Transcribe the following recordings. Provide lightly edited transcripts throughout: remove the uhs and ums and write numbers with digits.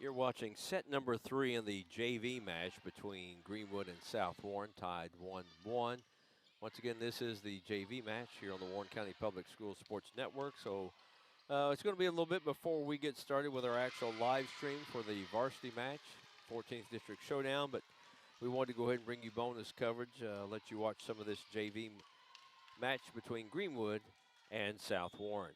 You're watching set number 3 in the JV match between Greenwood and South Warren, tied 1-1. Once again, this is the JV match here on the Warren County Public Schools Sports Network. So it's going to be a little bit before we get started with our actual live stream for the varsity match, 14th District Showdown. But we wanted to go ahead and bring you bonus coverage, let you watch some of this JV match between Greenwood and South Warren.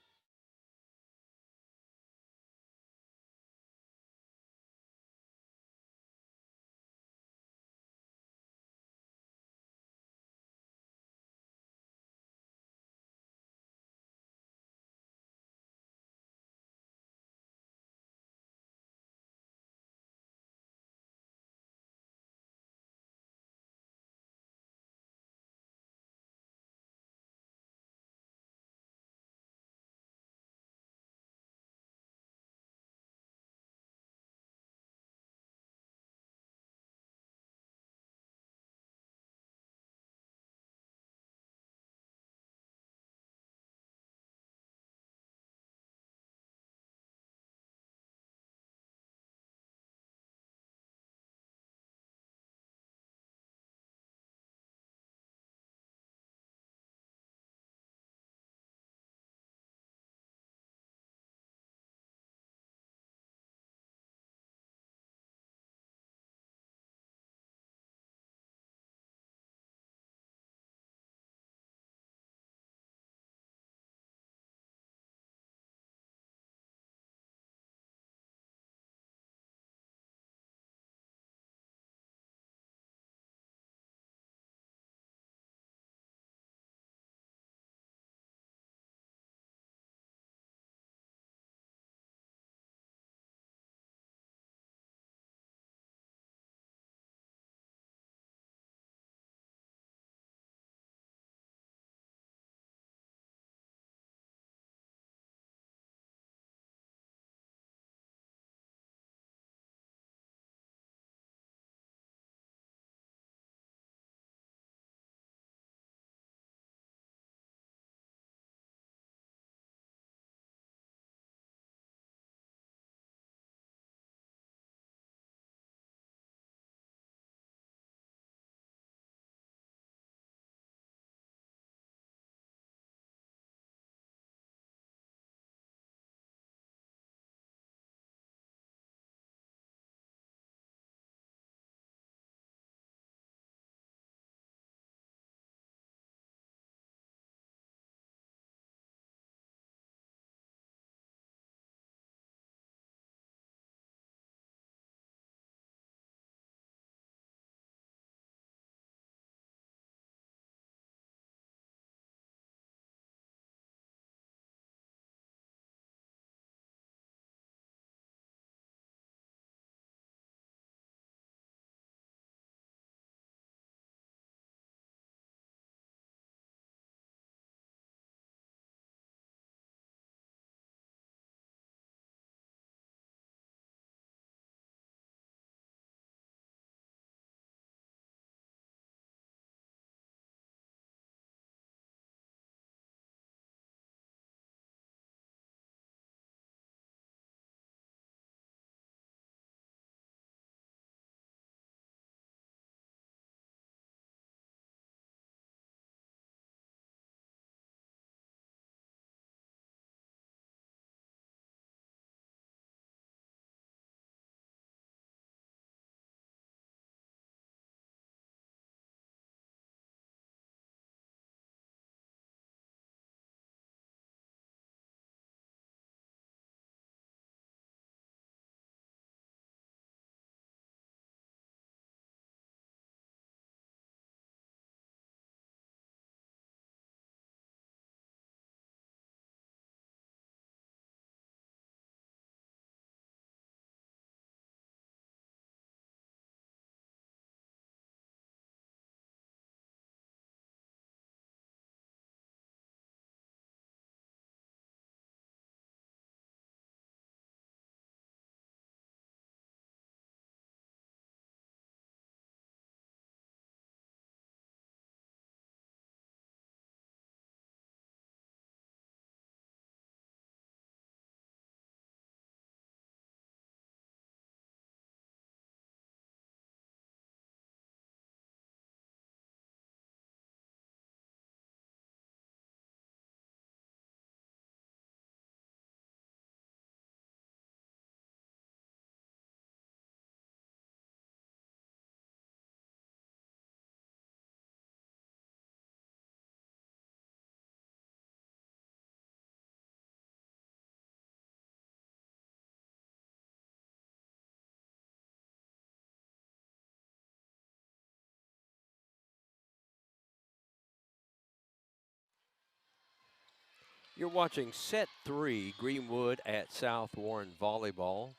You're watching set 3, Greenwood at South Warren Volleyball,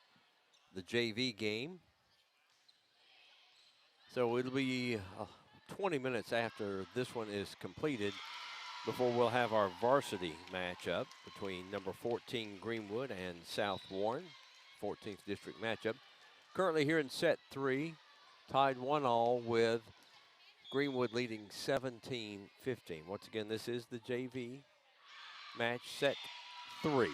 the JV game. So it'll be 20 minutes after this one is completed before we'll have our varsity matchup between number 14 Greenwood and South Warren, 14th district matchup. Currently here in set 3, tied 1-all with Greenwood leading 17-15. Once again, this is the JV match, set 3.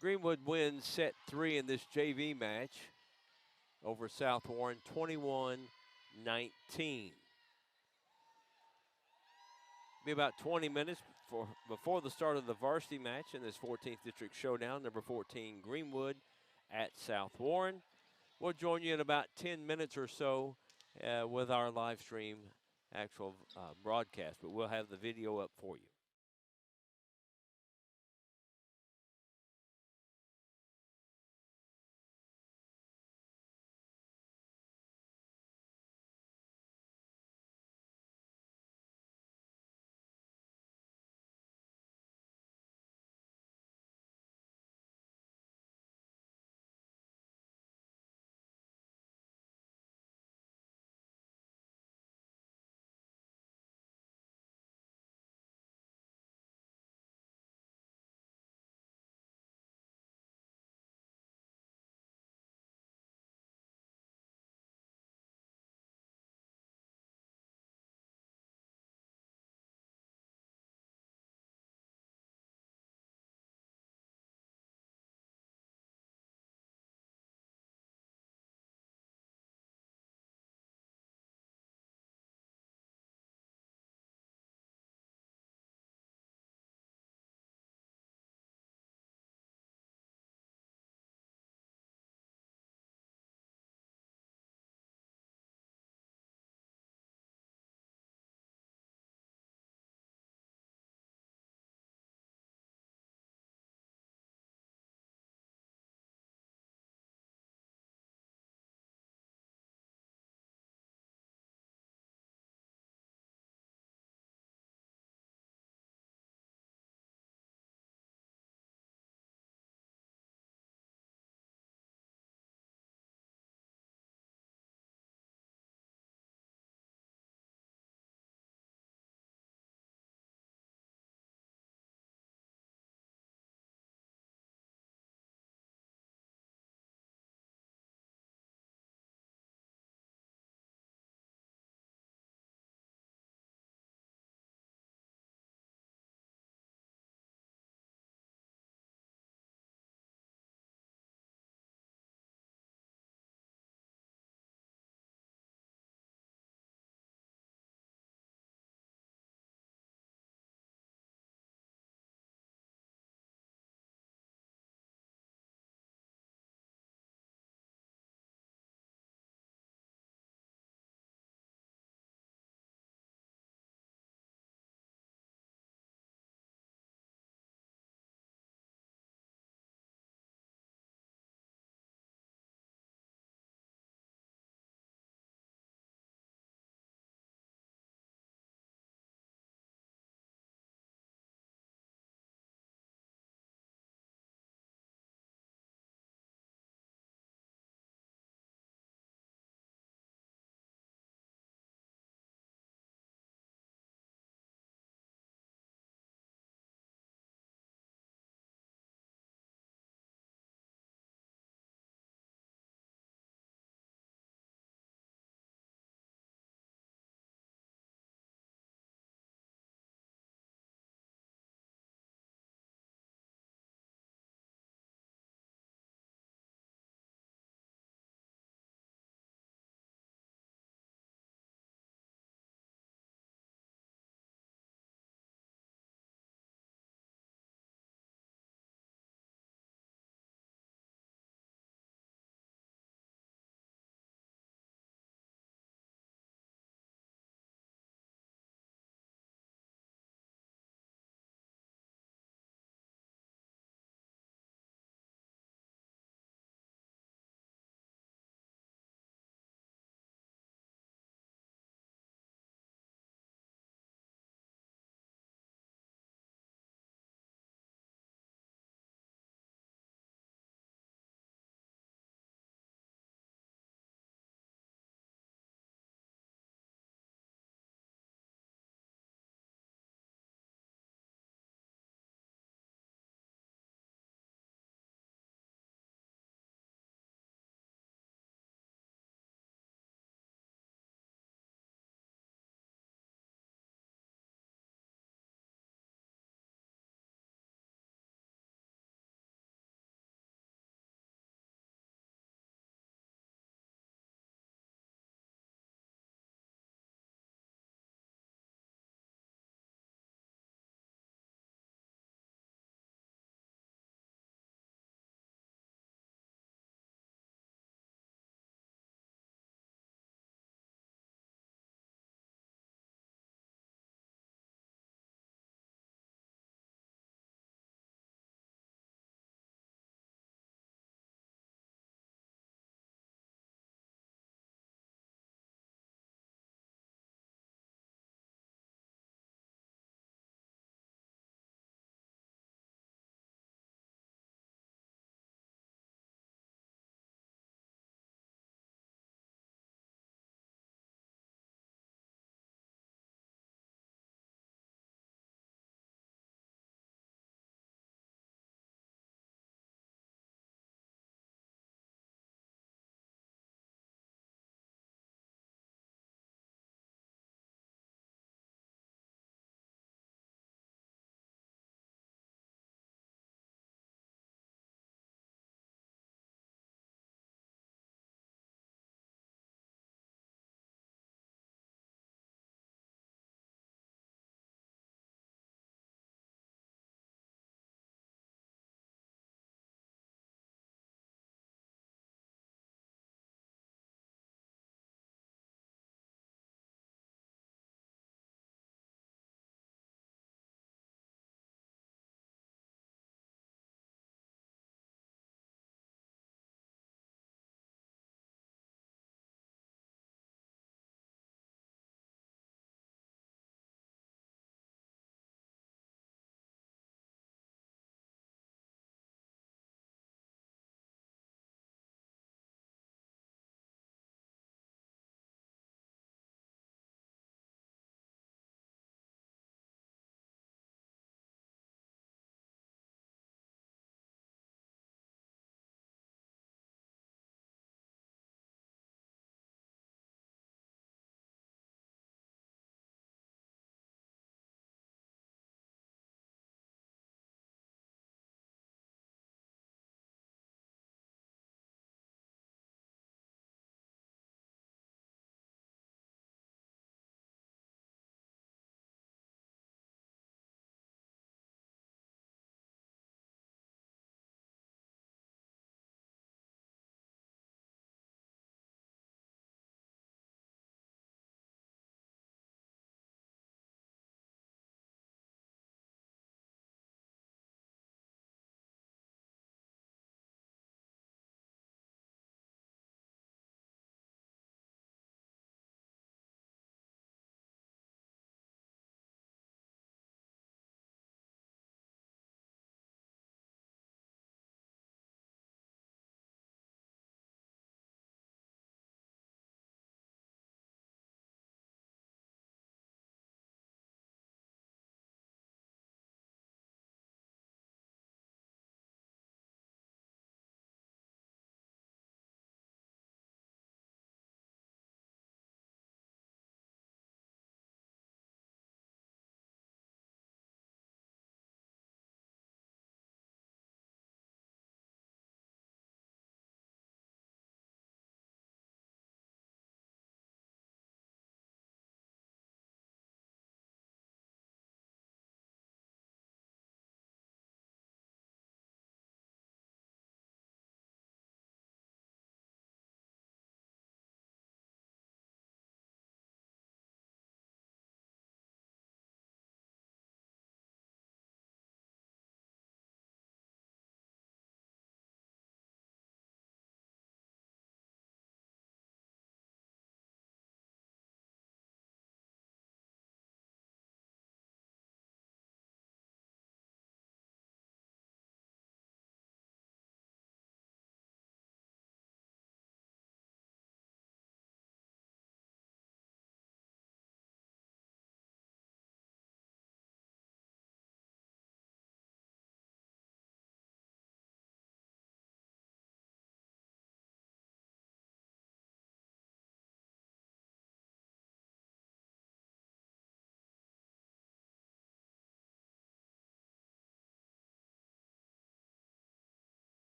Greenwood wins set 3 in this JV match over South Warren, 21-19. Be about 20 minutes before the start of the varsity match in this 14th district showdown. Number 14 Greenwood at South Warren. We'll join you in about 10 minutes or so with our live stream actual broadcast, but we'll have the video up for you.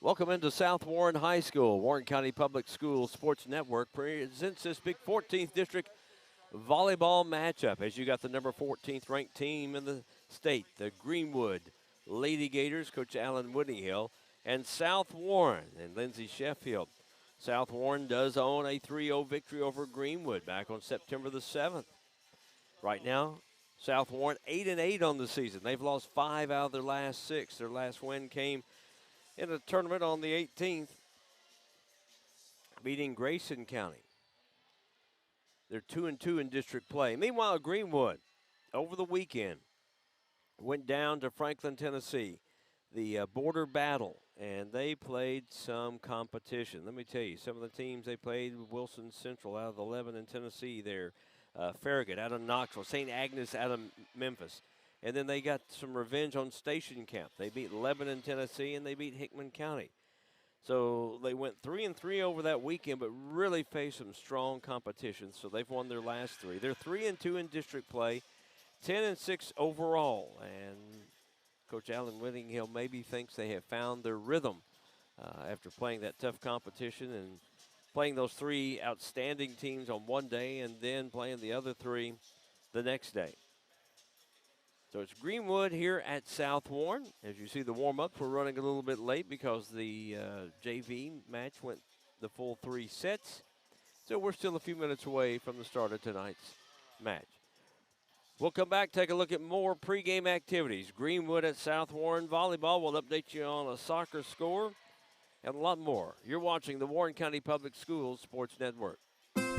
Welcome into South Warren High School. Warren County Public Schools Sports Network presents this big 14th District volleyball matchup as you got the number 14th ranked team in the state, the Greenwood Lady Gators, Coach Alan Whittinghill, and South Warren and Lindsay Sheffield. South Warren does own a 3-0 victory over Greenwood back on September the 7th. Right now, South Warren 8-8 on the season. They've lost 5 out of their last 6. Their last win came in a tournament on the 18th, beating Grayson County. They're 2-2 in district play. Meanwhile, Greenwood, over the weekend, went down to Franklin, Tennessee, the border battle, and they played some competition. Let me tell you, some of the teams they played, Wilson Central out of 11 in Tennessee there, Farragut out of Knoxville, St. Agnes out of Memphis. And then they got some revenge on Station Camp. They beat Lebanon, Tennessee, and they beat Hickman County. So they went 3-3 over that weekend, but really faced some strong competition. So they've won their last 3. They're 3-2 in district play, 10-6 overall. And Coach Alan Whittinghill maybe thinks they have found their rhythm after playing that tough competition and playing those 3 outstanding teams on one day and then playing the other 3 the next day. So it's Greenwood here at South Warren. As you see, the warm-ups were running a little bit late because the JV match went the full 3 sets. So we're still a few minutes away from the start of tonight's match. We'll come back, take a look at more pregame activities. Greenwood at South Warren Volleyball. We'll update you on a soccer score and a lot more. You're watching the Warren County Public Schools Sports Network.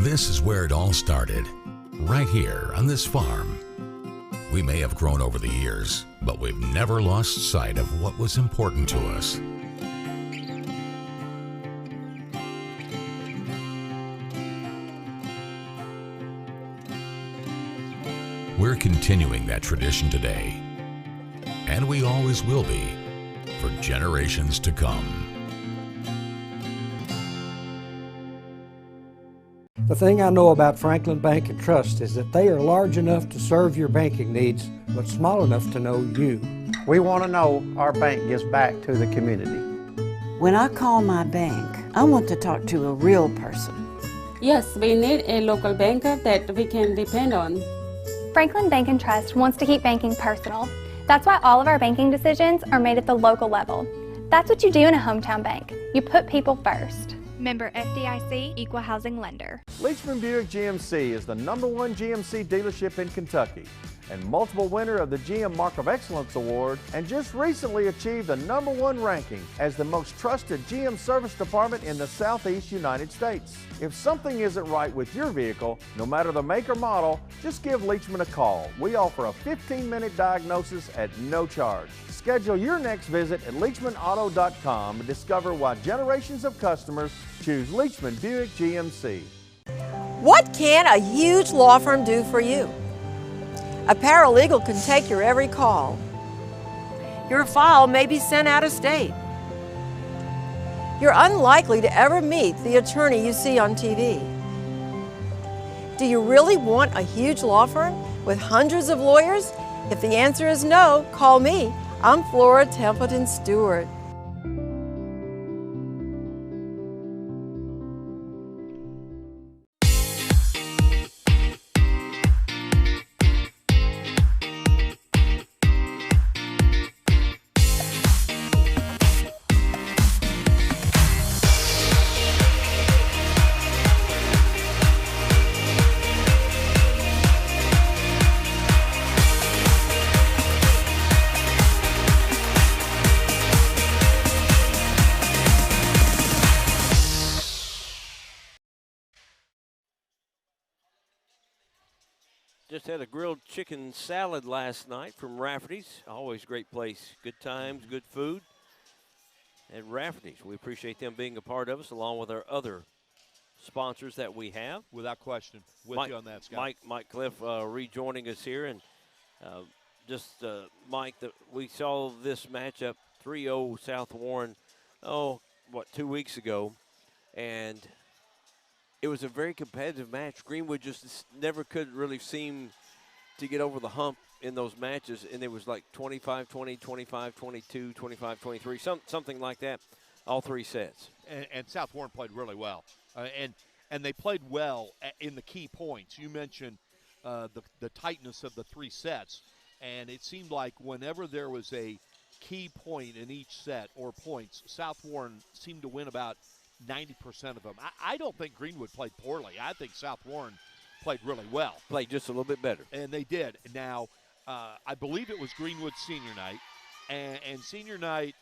This is where it all started, right here on this farm. We may have grown over the years, but we've never lost sight of what was important to us. We're continuing that tradition today, and we always will be for generations to come. The thing I know about Franklin Bank and Trust is that they are large enough to serve your banking needs, but small enough to know you. We want to know our bank gives back to the community. When I call my bank, I want to talk to a real person. Yes, we need a local banker that we can depend on. Franklin Bank and Trust wants to keep banking personal. That's why all of our banking decisions are made at the local level. That's what you do in a hometown bank. You put people first. Member FDIC, Equal Housing Lender. Leachman Buick GMC is the #1 GMC dealership in Kentucky and multiple winner of the GM Mark of Excellence Award, and just recently achieved the #1 ranking as the most trusted GM service department in the Southeast United States. If something isn't right with your vehicle, no matter the make or model, just give Leachman a call. We offer a 15-minute diagnosis at no charge. Schedule your next visit at LeachmanAuto.com and discover why generations of customers choose Leachman Buick GMC. What can a huge law firm do for you? A paralegal can take your every call. Your file may be sent out of state. You're unlikely to ever meet the attorney you see on TV. Do you really want a huge law firm with hundreds of lawyers? If the answer is no, call me. I'm Flora Templeton Stewart. Just had a grilled chicken salad last night from Rafferty's. Always great place. Good times, good food. At Rafferty's, we appreciate them being a part of us, along with our other sponsors that we have. Without question, with you on that, Scott. Mike Cliff rejoining us here, and Mike, we saw this matchup 3-0 South Warren. 2 weeks ago, and it was a very competitive match. Greenwood just never could really seem to get over the hump in those matches, and it was like 25-20, 25-22, 25-23, something like that. All 3 sets. And South Warren played really well. And they played well in the key points. You mentioned the tightness of the 3 sets, and it seemed like whenever there was a key point in each set or points, South Warren seemed to win about 90% of them. I don't think Greenwood played poorly. I think South Warren played really well. Played just a little bit better. And they did. Now, I believe it was Greenwood's senior night, and senior night,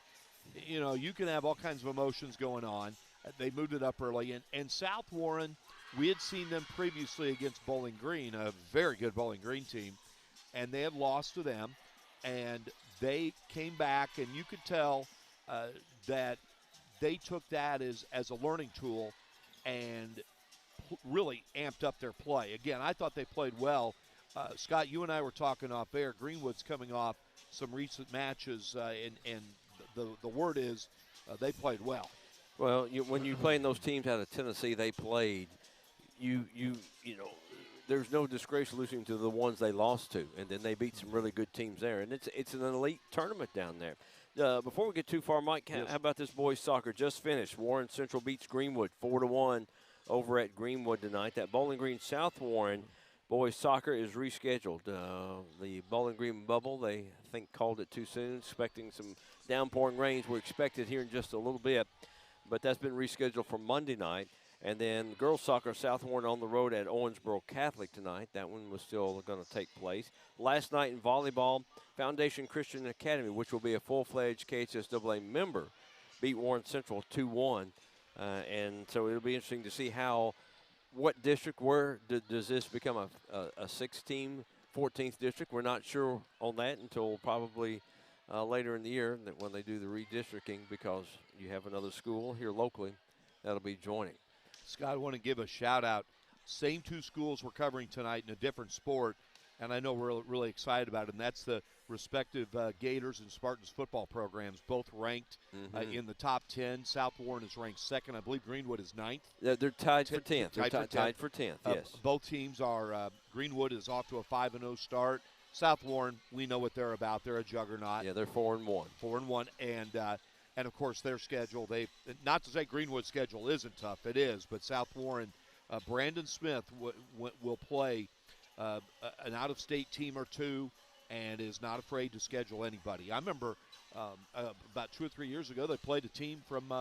you know, you can have all kinds of emotions going on. They moved it up early. And South Warren, we had seen them previously against Bowling Green, a very good Bowling Green team, and they had lost to them. And they came back, and you could tell that they took that as a learning tool and really amped up their play. Again, I thought they played well. Scott, you and I were talking off air. Greenwood's coming off some recent matches, and the word is they played well. Well, when you play in those teams out of Tennessee, they played. You know, there's no disgrace losing to the ones they lost to, and then they beat some really good teams there, and it's an elite tournament down there. Before we get too far, Mike, how about this boys soccer? Just finished. Warren Central beats Greenwood 4-1 over at Greenwood tonight. That Bowling Green South Warren boys soccer is rescheduled. The Bowling Green bubble, they I think called it too soon, expecting some downpouring rains were expected here in just a little bit, but that's been rescheduled for Monday night. And then girls soccer, South Warren on the road at Owensboro Catholic tonight. That one was still going to take place. Last night in volleyball, Foundation Christian Academy, which will be a full-fledged KHSAA member, beat Warren Central 2-1. And so it'll be interesting to see what district, does this become a 6-team, 14th district? We're not sure on that until probably later in the year when they do the redistricting, because you have another school here locally that'll be joining. Scott, I want to give a shout-out. Same 2 schools we're covering tonight in a different sport, and I know we're really excited about it, and that's the respective Gators and Spartans football programs, both ranked in the top 10. South Warren is ranked 2nd. I believe Greenwood is 9th. They're tied for 10th. They're tied for 10th, yes. Both teams are Greenwood is off to a 5-0 start. South Warren, we know what they're about. They're a juggernaut. Yeah, they're 4-1. 4-1, and of course their schedule. Not to say Greenwood's schedule isn't tough. It is, but South Warren, Brandon Smith will play an out-of-state team or 2, and is not afraid to schedule anybody. I remember about 2 or 3 years ago they played a team from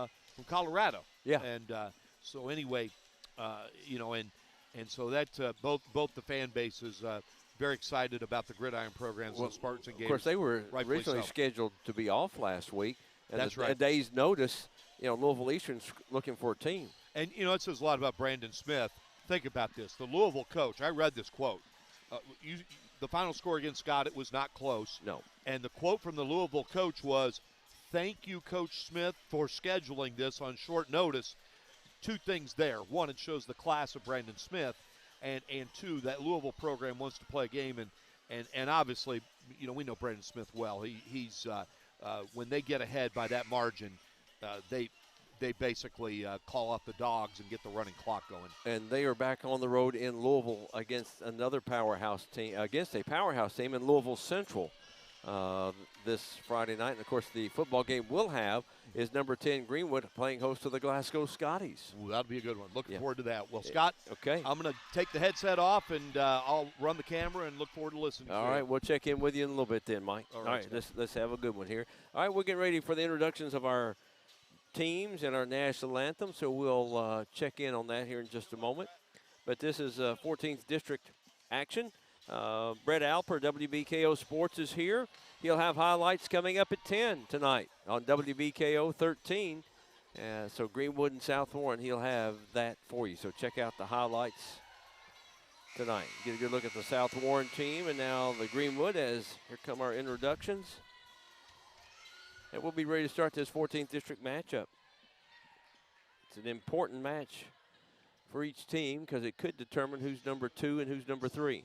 Colorado. Yeah. And so anyway, you know, and so that both the fan bases. Very excited about the gridiron programs and Spartans and Gators. Of course, they were originally scheduled to be off last week. And that's right. A day's notice, you know, Louisville Eastern's looking for a team. And, you know, it says a lot about Brandon Smith. Think about this. The Louisville coach, I read this quote. The final score against Scott, it was not close. No. And the quote from the Louisville coach was, "Thank you, Coach Smith, for scheduling this on short notice." 2 things there. 1, it shows the class of Brandon Smith. And 2, that Louisville program wants to play a game, and obviously, you know, we know Brandon Smith well. He's when they get ahead by that margin, they basically call up the dogs and get the running clock going. And they are back on the road in Louisville against a powerhouse team in Louisville Central this Friday night. And of course, the football game we'll have is number 10 Greenwood playing host to the Glasgow Scotties. Ooh, that'll be a good one. Looking forward to that. Well, Scott, okay, I'm going to take the headset off, and I'll run the camera and look forward to listening to All right, we'll check in with you in a little bit then, Mike. All right, let's have a good one here. All right, we're getting ready for the introductions of our teams and our national anthem, so we'll check in on that here in just a moment. But this is 14th District action. Brett Alper, WBKO Sports, is here. He'll have highlights coming up at 10 tonight on WBKO 13. So Greenwood and South Warren, he'll have that for you. So check out the highlights tonight. Get a good look at the South Warren team and now the Greenwood, as here come our introductions. And we'll be ready to start this 14th District matchup. It's an important match for each team because it could determine who's number 2 and who's number 3.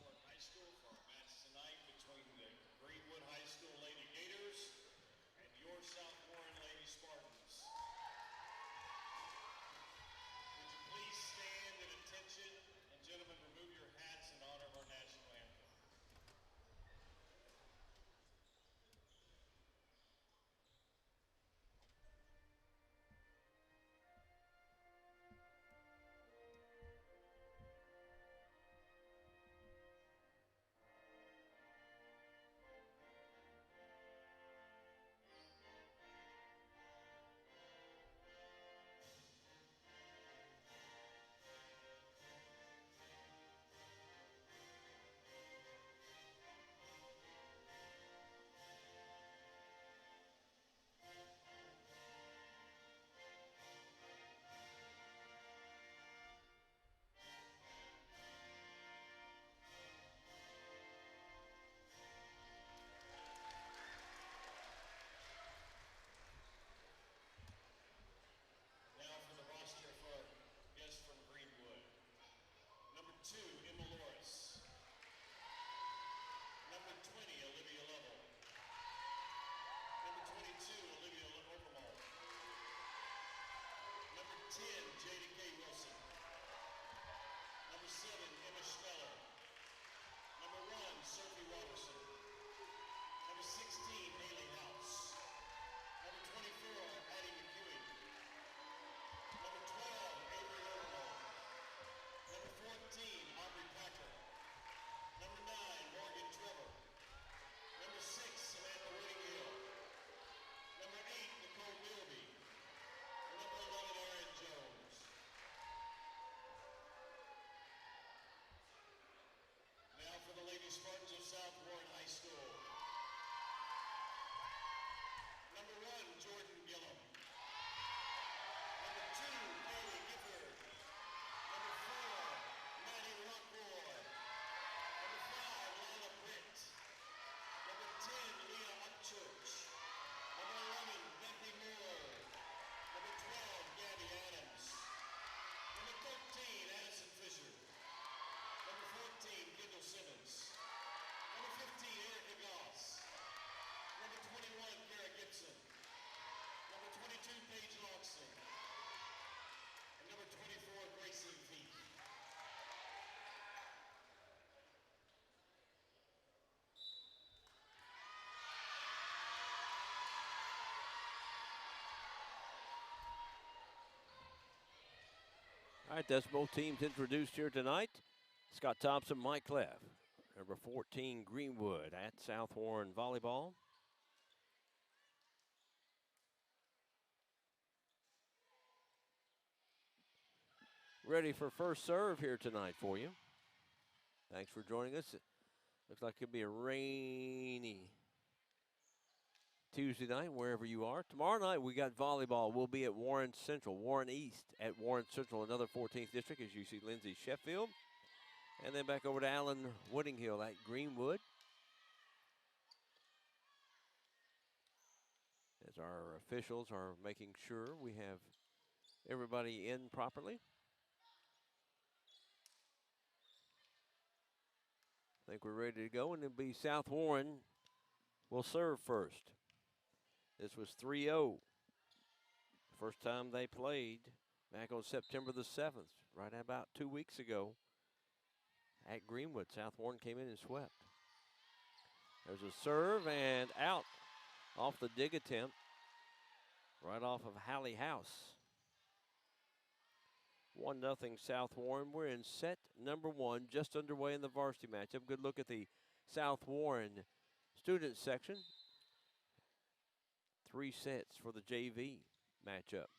Spartans of South Warren High School. Number 1, Jordan Gillum. Number 2, Kaylee Gifford. Number 4, Maddie Rockroy. Number 5, Lila Britt. Number 10, Leah Upchurch. Number 11, Becky Moore. Number 12, Gabby Adams. Number 13, Addison Fisher. Number 14, Kendall Simmons. Number 15, Erica Goss. Number 21, Kara Gibson. Number 22, Paige Loxton. And number 24, Grayson Feek. All right, that's both teams introduced here tonight. Scott Thompson, Mike Cleff. Number 14, Greenwood at South Warren Volleyball. Ready for first serve here tonight for you. Thanks for joining us. Looks like it could be a rainy Tuesday night, wherever you are. Tomorrow night, we got volleyball. We'll be at Warren Central, Warren East at Warren Central, another 14th district, as you see Lindsay Sheffield. And then back over to Allen Woodinghill at Greenwood. As our officials are making sure we have everybody in properly. I think we're ready to go, and it'll be South Warren will serve first. This was 3-0. First time they played back on September the 7th, right about 2 weeks ago at Greenwood. South Warren came in and swept. There's a serve and out off the dig attempt, right off of Hallie House. 1-0 South Warren. We're in set number 1, just underway in the varsity matchup. Good look at the South Warren student section. 3 sets for the JV matchup.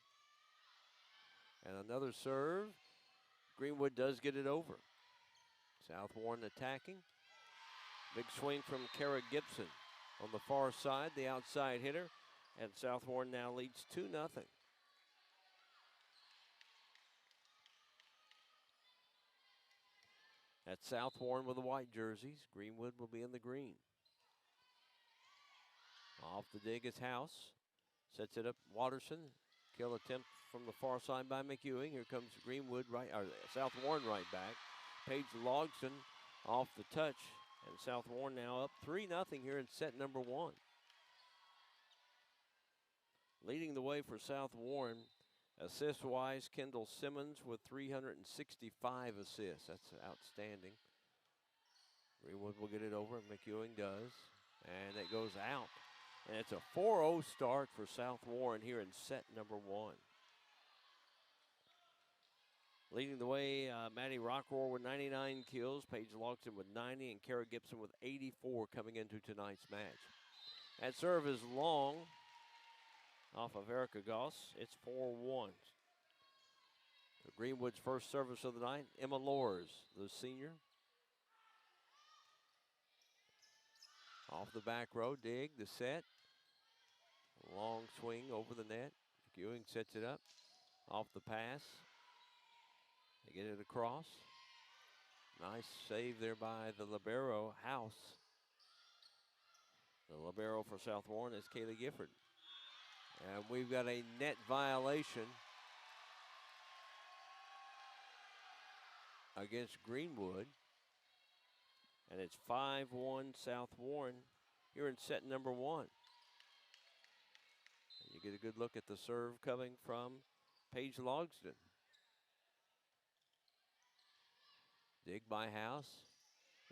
And another serve. Greenwood does get it over. South Warren attacking. Big swing from Kara Gibson on the far side, the outside hitter. And South Warren now leads 2-0. That's South Warren with the white jerseys. Greenwood will be in the green. Off the dig is House. Sets it up, Watterson. Kill attempt from the far side by McEwing. Here comes Greenwood, or South Warren right back. Paige Logston off the touch. And South Warren now up 3-0 here in set number 1. Leading the way for South Warren, assist-wise, Kendall Simmons with 365 assists. That's outstanding. Greenwood will get it over, McEwing does. And it goes out. And it's a 4-0 start for South Warren here in set number 1. Leading the way, Maddie Rockroar with 99 kills, Paige Logston with 90, and Kara Gibson with 84 coming into tonight's match. That serve is long off of Erica Goss. It's 4-1. So Greenwood's first service of the night, Emma Lors, the senior. Off the back row, dig, the set. Long swing over the net. Ewing sets it up. Off the pass. They get it across. Nice save there by the libero, House. The libero for South Warren is Kaylee Gifford. And we've got a net violation against Greenwood. And it's 5-1 South Warren here in set number 1. And you get a good look at the serve coming from Paige Logston. Dig by House.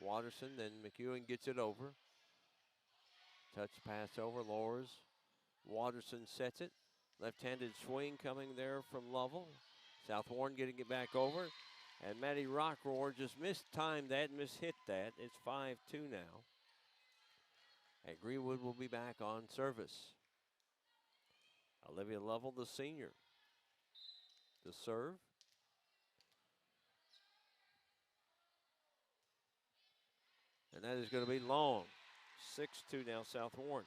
Watterson, then McEwing gets it over. Touch pass over, Lors. Watterson sets it. Left-handed swing coming there from Lovell. South Warren getting it back over. And Maddie Rockroar just mistimed that, mishit that. It's 5-2 now. And Greenwood will be back on service. Olivia Lovell, the senior. The serve. And that is going to be long. 6-2 now, South Warren.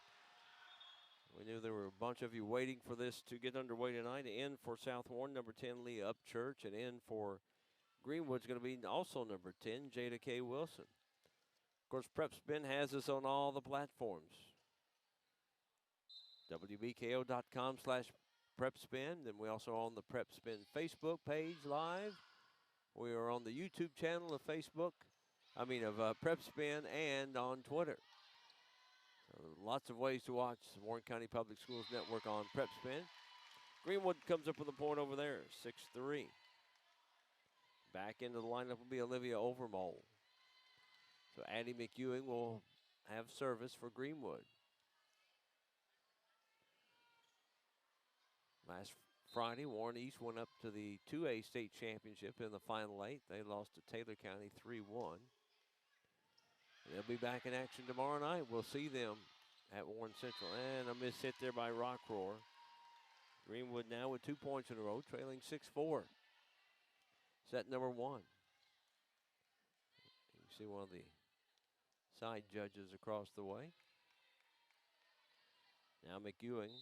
We knew there were a bunch of you waiting for this to get underway tonight. In for South Warren, number 10, Leah Upchurch. And in for Greenwood's going to be also number 10, Jada K. Wilson. Of course, Prep Spin has us on all the platforms. WBKO.com/PrepSpin. Then we also on the Prep Spin Facebook page live. We are on the YouTube channel of Prep Spin, and on Twitter. So lots of ways to watch the Warren County Public Schools Network on Prep Spin. Greenwood comes up with a point over there, 6-3. Back into the lineup will be Olivia Overmole. So Addie McEwing will have service for Greenwood. Last Friday, Warren East went up to the 2A state championship in the Final 8. They lost to Taylor County 3-1. They'll be back in action tomorrow night. We'll see them at Warren Central. And a miss hit there by Rockroar. Greenwood now with 2 points in a row, trailing 6-4. Set number 1. You can see one of the side judges across the way. Now McEwing,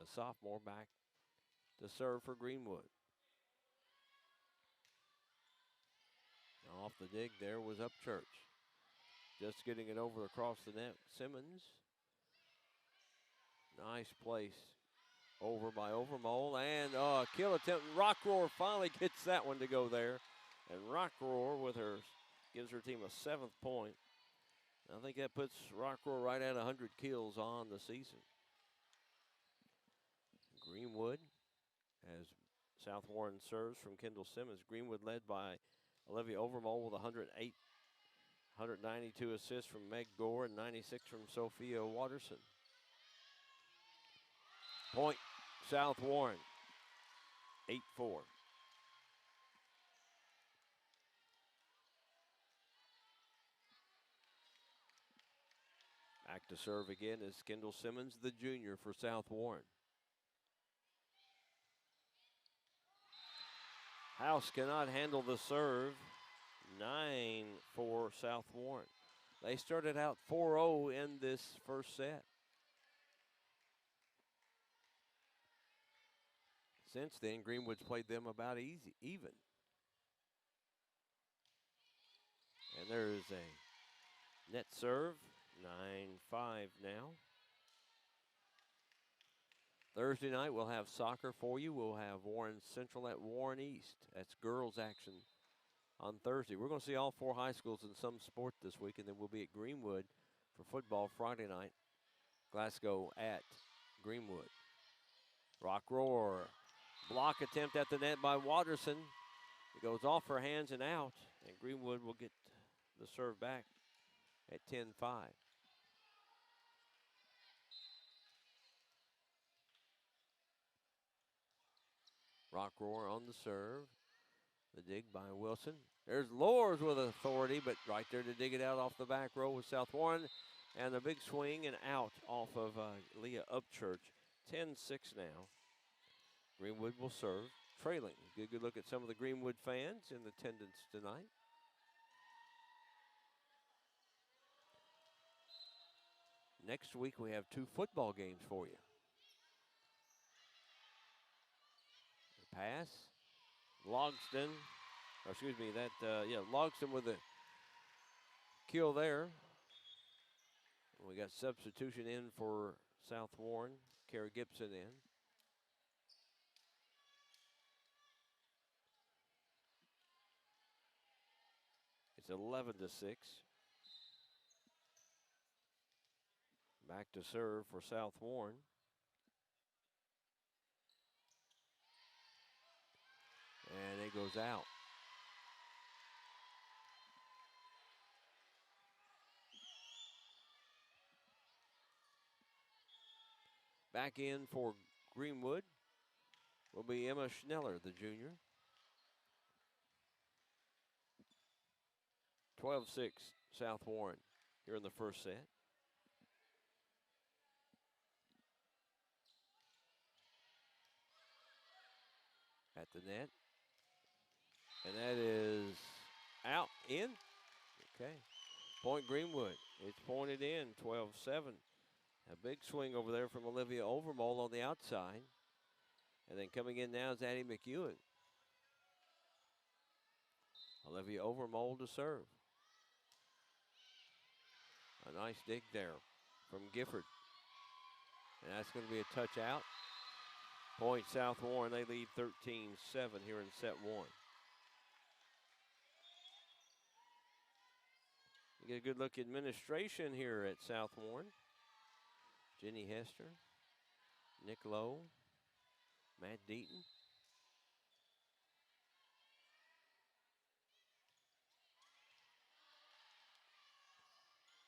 a sophomore, back to serve for Greenwood. Now off the dig there was Upchurch. Just getting it over across the net. Simmons. Nice place over by Overmole. And a kill attempt. Rockroar finally gets that one to go there. And Rockroar with her gives her team a 7th point. I think that puts Rockroar right at 100 kills on the season. Greenwood, as South Warren serves from Kendall Simmons. Greenwood led by Olivia Overmole with 108, 192 assists from Meg Gore and 96 from Sophia Watterson. Point, South Warren, 8-4. Back to serve again is Kendall Simmons, the junior for South Warren. House cannot handle the serve. 9 for South Warren. They started out 4-0 in this first set. Since then, Greenwood's played them about even. And there is a net serve, 9-5 now. Thursday night, we'll have soccer for you. We'll have Warren Central at Warren East. That's girls action on Thursday. We're going to see all 4 high schools in some sport this week, and then we'll be at Greenwood for football Friday night. Glasgow at Greenwood. Rockroar. Block attempt at the net by Watterson. It goes off her hands and out, and Greenwood will get the serve back at 10-5. Rockroar on the serve. The dig by Wilson. There's Lors with authority, but right there to dig it out off the back row with South Warren. And a big swing and out off of Leah Upchurch. 10-6 now. Greenwood will serve, trailing. Good look at some of the Greenwood fans in attendance tonight. Next week we have 2 football games for you. The pass, Logston, Logston with a kill there. We got substitution in for South Warren, Kara Gibson in. It's 11-6. Back to serve for South Warren. And it goes out. Back in for Greenwood will be Emma Schneller, the junior. 12-6 South Warren here in the first set. At the net. And that is out, in. Okay. Point Greenwood. It's pointed in, 12-7. A big swing over there from Olivia Overmole on the outside. And then coming in now is Addie McEwen. Olivia Overmole to serve. A nice dig there from Gifford. And that's going to be a touch out. Point South Warren, they lead 13-7 here in set one. You get a good look at administration here at South Warren. Jenny Hester, Nick Lowe, Matt Deaton.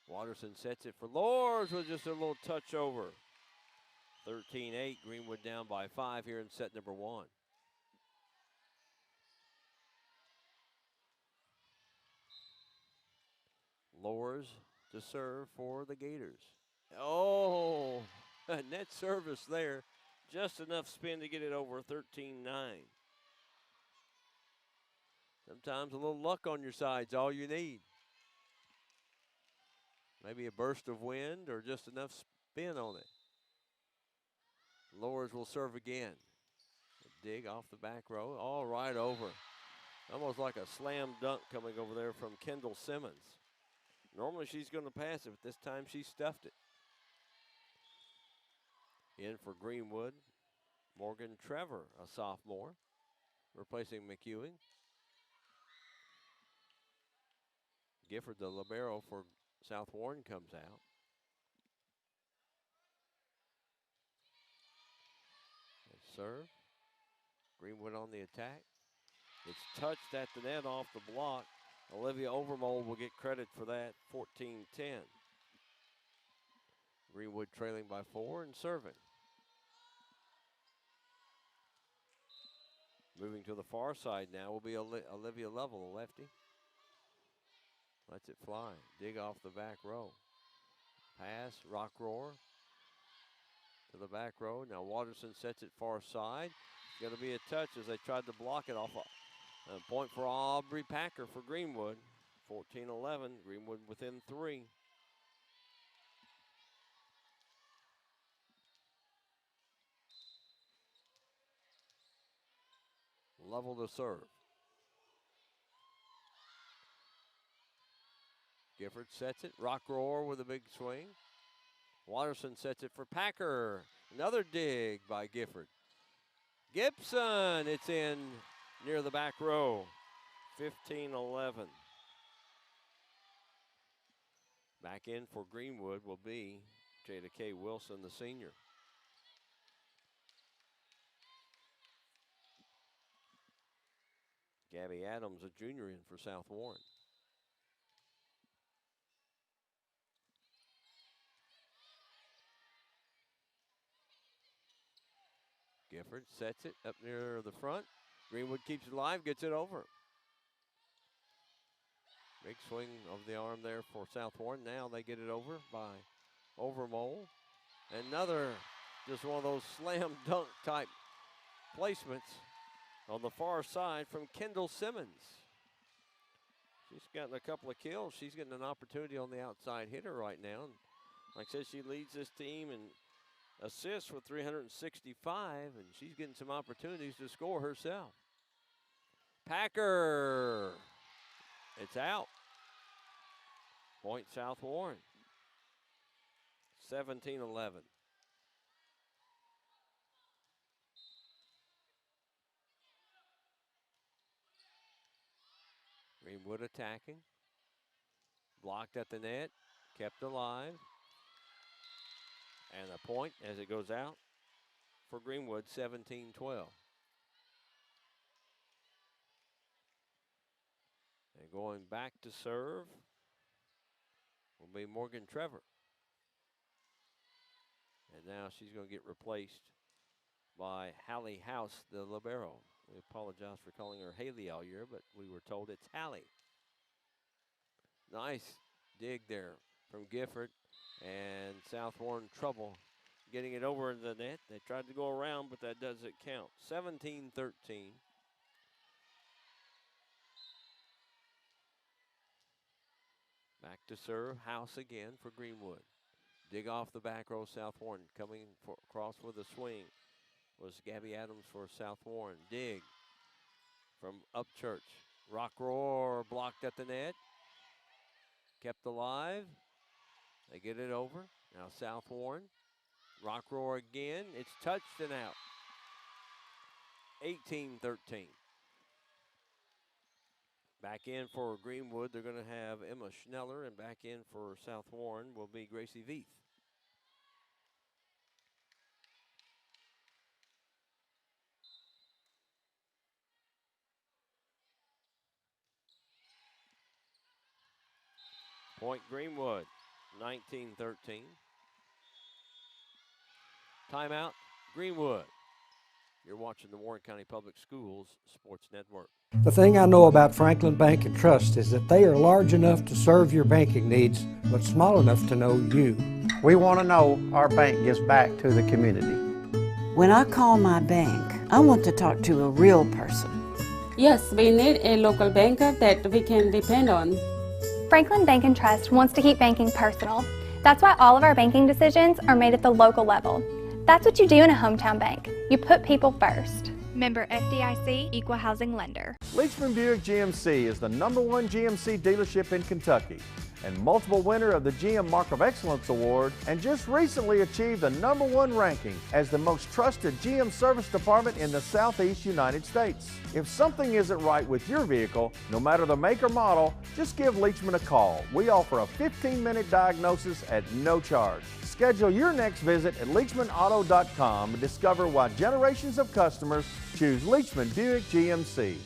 Watterson sets it for Lors with just a little touch over. 13-8, Greenwood down by 5 here in set number one. Lors to serve for the Gators. Oh, a net service there. Just enough spin to get it over 13-9. Sometimes a little luck on your side's all you need. Maybe a burst of wind or just enough spin on it. Lors will serve again. A dig off the back row, all right over. Almost like a slam dunk coming over there from Kendall Simmons. Normally she's going to pass it, but this time she stuffed it. In for Greenwood, Morgan Trevor, a sophomore, replacing McEwen. Gifford, the libero for South Warren, comes out. Serve. Greenwood on the attack. It's touched at the net off the block. Olivia Overmole will get credit for that, 14-10. Greenwood trailing by 4 and serving. Moving to the far side now will be Olivia Lovell, the lefty. Lets it fly. Dig off the back row. Pass, rock roar to the back row. Now Watterson sets it far side. It's going to be a touch as they tried to block it off. A point for Aubrey Packer for Greenwood. 14-11, Greenwood within 3. Level to serve. Gifford sets it. Rock roar with a big swing. Watterson sets it for Packer. Another dig by Gifford. Gibson, it's in near the back row. 15-11. Back in for Greenwood will be Jada K. Wilson, the senior. Gabby Adams, a junior, in for South Warren. Gifford sets it up near the front. Greenwood keeps it alive, gets it over. Big swing of the arm there for South Warren. Now they get it over by Overmole. Another, just one of those slam dunk type placements on the far side from Kendall Simmons. She's gotten a couple of kills. She's getting an opportunity on the outside hitter right now. And like I said, she leads this team in assists with 365, and she's getting some opportunities to score herself. Packer, it's out. Point South Warren, 17-11. Greenwood attacking. Blocked at the net, kept alive. And a point as it goes out for Greenwood, 17-12. And going back to serve will be Morgan Trevor. And now she's going to get replaced by Hallie House, the libero. We apologize for calling her Haley all year, but we were told it's Hallie. Nice dig there from Gifford. And South Warren trouble getting it over the net. They tried to go around, but that doesn't count. 17-13. Back to serve, House again for Greenwood. Dig off the back row, South Warren coming across with a swing. Was Gabby Adams for South Warren. Dig from Upchurch. Rock roar blocked at the net. Kept alive. They get it over. Now South Warren. Rock roar again. It's touched and out. 18-13. Back in for Greenwood, they're going to have Emma Schneller, and back in for South Warren will be Gracie Veith. Point Greenwood, 19-13. Timeout, Greenwood. You're watching the Warren County Public Schools Sports Network. The thing I know about Franklin Bank and Trust is that they are large enough to serve your banking needs, but small enough to know you. We want to know our bank gives back to the community. When I call my bank, I want to talk to a real person. Yes, we need a local banker that we can depend on. Franklin Bank and Trust wants to keep banking personal. That's why all of our banking decisions are made at the local level. That's what you do in a hometown bank. You put people first. Member FDIC, Equal Housing Lender. Leachman Buick GMC is the #1 GMC dealership in Kentucky and multiple winner of the GM Mark of Excellence Award, and just recently achieved the #1 ranking as the most trusted GM service department in the Southeast United States. If something isn't right with your vehicle, no matter the make or model, just give Leachman a call. We offer a 15-minute diagnosis at no charge. Schedule your next visit at LeachmanAuto.com and discover why generations of customers choose Leachman Buick GMC.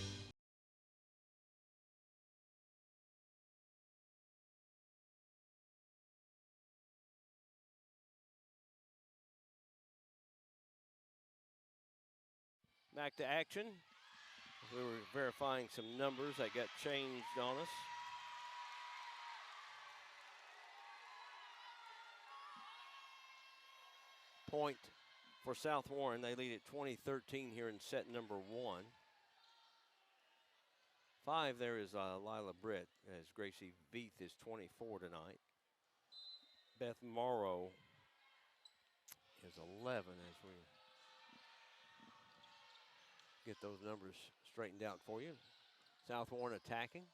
Back to action. We were verifying some numbers that got changed on us. Point for South Warren. They lead at 20-13 here in set number 1. 5 there is Lila Britt, as Gracie Veith is 24 tonight. Beth Morrow is 11 as we get those numbers straightened out for you. South Warren attacking.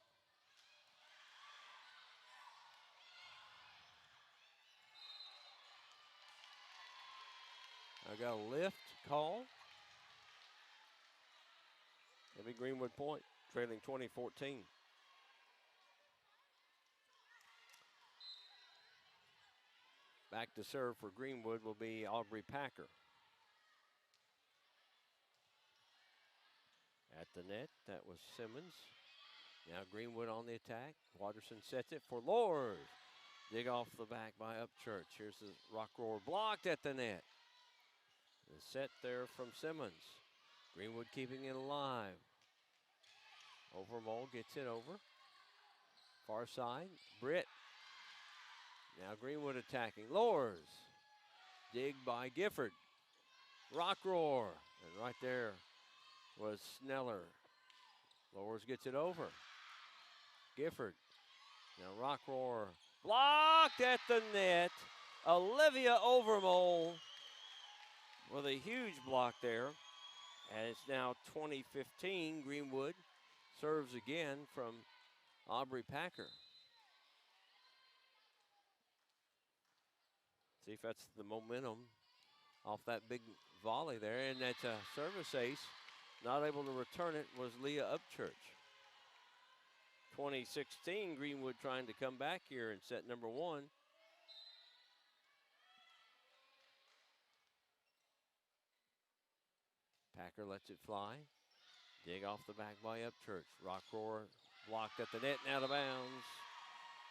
I got a lift call. It'll be Greenwood point, trailing 20-14. Back to serve for Greenwood will be Aubrey Packer. At the net, that was Simmons. Now Greenwood on the attack. Watterson sets it for Lord. Dig off the back by Upchurch. Here's the rock roar blocked at the net. The set there from Simmons. Greenwood keeping it alive. Overmole gets it over. Far side, Britt. Now Greenwood attacking. Lors. Dig by Gifford. Rock roar. And right there was Sneller. Lors gets it over. Gifford. Now rock roar. Blocked at the net. Olivia Overmole with a huge block there. And it's now 20-15. Greenwood serves again from Aubrey Packer. See if that's the momentum off that big volley there. And that's a service ace. Not able to return it was Leah Upchurch. 2016, Greenwood trying to come back here in set number 1. Packer lets it fly. Dig off the back by Upchurch. Rock roar blocked at the net and out of bounds.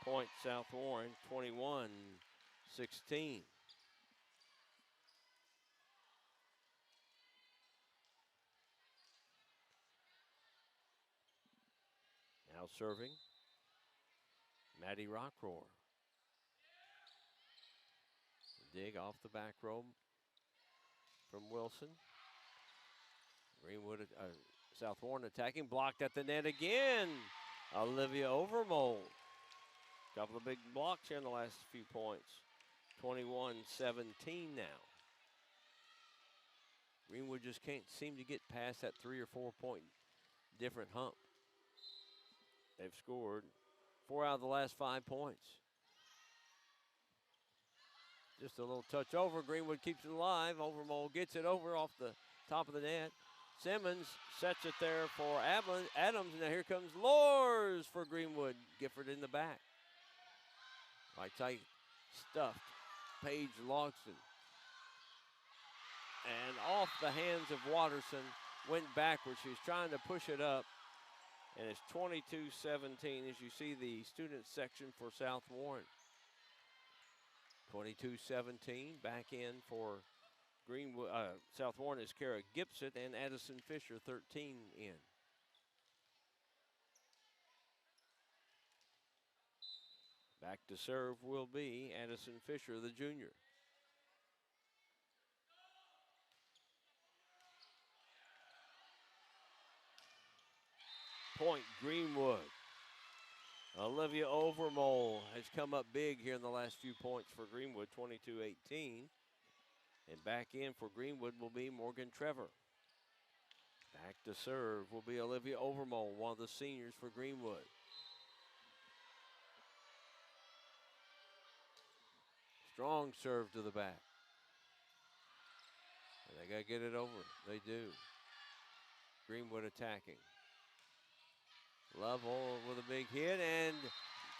Point South Warren, 21-16. Now serving, Maddie Rockroar. Dig off the back row from Wilson. Greenwood, South Warren attacking, blocked at the net again. Olivia Overmole. Couple of big blocks here in the last few points. 21-17 now. Greenwood just can't seem to get past that 3 or 4 point different hump. They've scored 4 out of the last 5 points. Just a little touch over. Greenwood keeps it alive. Overmole gets it over off the top of the net. Simmons sets it there for Adams. Now here comes Lors for Greenwood. Gifford in the back. Right side stuffed. Paige Logston. And off the hands of Watterson. Went backwards. She was trying to push it up. And it's 22-17 as you see the student section for South Warren. 22-17, back in for Greenwood. South Warren is Kara Gibson and Addison Fisher, 13 in. Back to serve will be Addison Fisher, the junior. Point Greenwood. Olivia Overmole has come up big here in the last few points for Greenwood, 22-18. And back in for Greenwood will be Morgan Trevor. Back to serve will be Olivia Overmole, one of the seniors for Greenwood. Strong serve to the back. And they got to get it over. They do. Greenwood attacking. Lovell with a big hit, and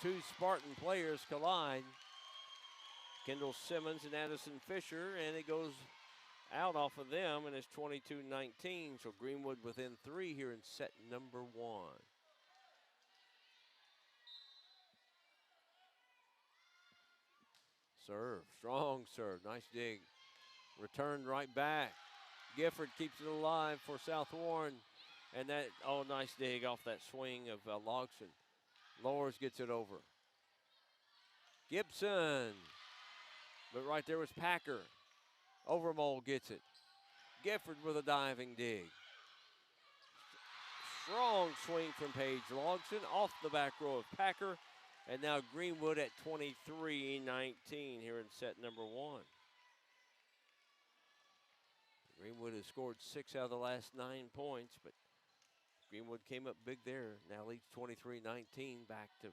two Spartan players collide. Kendall Simmons and Addison Fisher, and it goes out off of them, and it's 22-19. So Greenwood within 3 here in set number 1. Serve, strong serve, nice dig. Returned right back. Gifford keeps it alive for South Warren. And that, oh, nice dig off that swing of Logson. Lowers gets it over. Gibson. But right there was Packer. Overmole gets it. Gifford with a diving dig. Strong swing from Paige Logson off the back row of Packer. And now Greenwood at 23-19 here in set number 1. Greenwood has scored 6 out of the last 9 points, but Greenwood came up big there. Now leads 23-19. Back to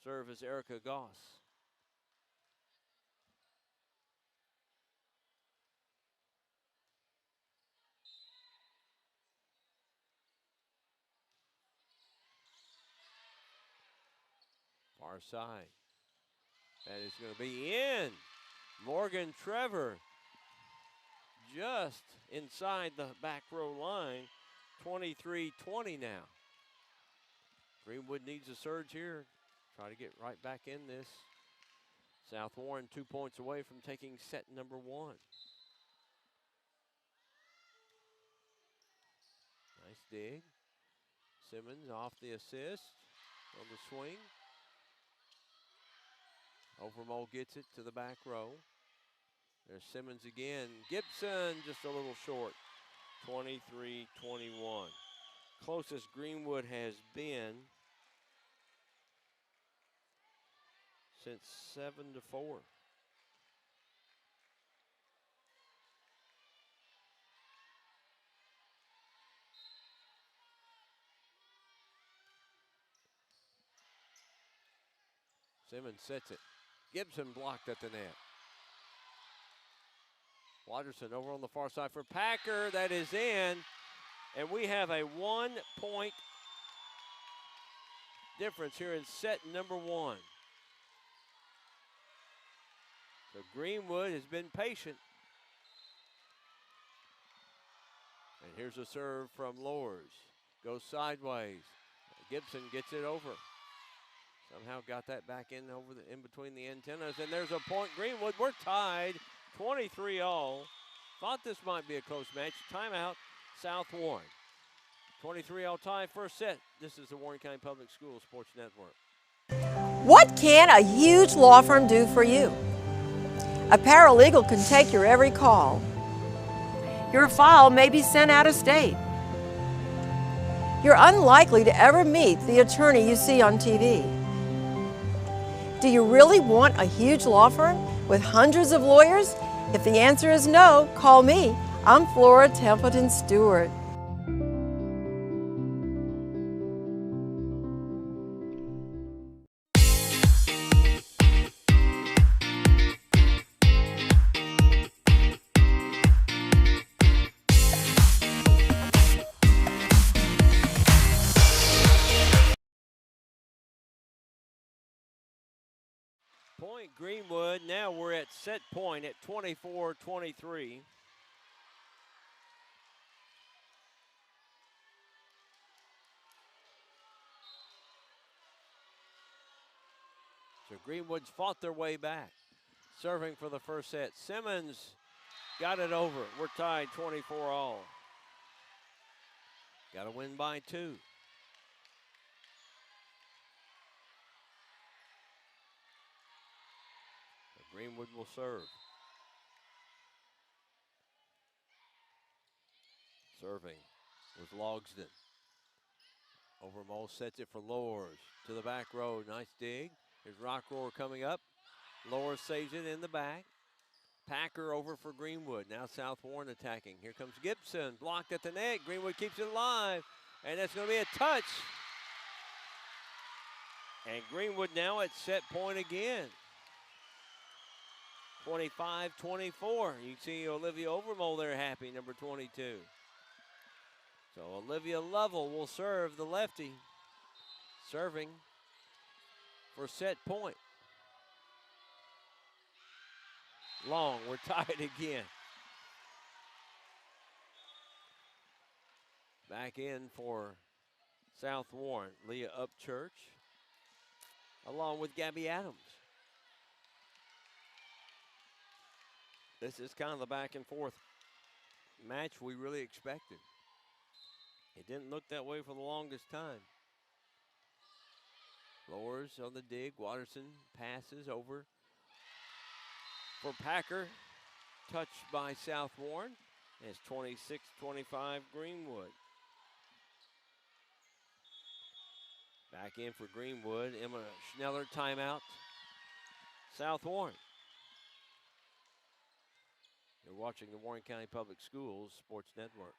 serve as Erica Goss. Far side. That is going to be in. Morgan Trevor just inside the back row line. 23-20 now. Greenwood needs a surge here. Try to get right back in this. South Warren 2 points away from taking set number 1. Nice dig. Simmons off the assist on the swing. Overmole gets it to the back row. There's Simmons again. Gibson just a little short. 23-21. Closest Greenwood has been since 7-4. Simmons sets it. Gibson blocked at the net. Watterson over on the far side for Packer. That is in. And we have a 1 point difference here in set number 1. So Greenwood has been patient. And here's a serve from Lors. Goes sideways. Gibson gets it over. Somehow got that back in over in between the antennas. And there's a point. Greenwood, we're tied. 23-all. Thought this might be a close match. Timeout, South Warren. 23-all tie, first set. This is the Warren County Public Schools Sports Network. What can a huge law firm do for you? A paralegal can take your every call. Your file may be sent out of state. You're unlikely to ever meet the attorney you see on TV. Do you really want a huge law firm with hundreds of lawyers? If the answer is no, call me. I'm Flora Templeton Stewart. Point Greenwood. Now we're at set point at 24-23. So Greenwood's fought their way back. Serving for the first set. Simmons got it over. We're tied 24 all. Got to win by 2. Greenwood will serve. Serving was Logsdon. Overmole sets it for Lors to the back row. Nice dig. There's Rockroar coming up. Lors saves it in the back. Packer over for Greenwood. Now South Warren attacking. Here comes Gibson. Blocked at the net. Greenwood keeps it alive. And that's going to be a touch. And Greenwood now at set point again. 25-24. You can see Olivia Overmole there happy, number 22. So Olivia Lovell will serve the lefty. Serving for set point. Long, we're tied again. Back in for South Warren, Leah Upchurch, along with Gabby Adams. This is kind of the back and forth match we really expected. It didn't look that way for the longest time. Lowers on the dig. Watterson passes over for Packer. Touched by South Warren. It's 26-25 Greenwood. Back in for Greenwood. Emma Schneller timeout. South Warren. You're watching the Warren County Public Schools Sports Network.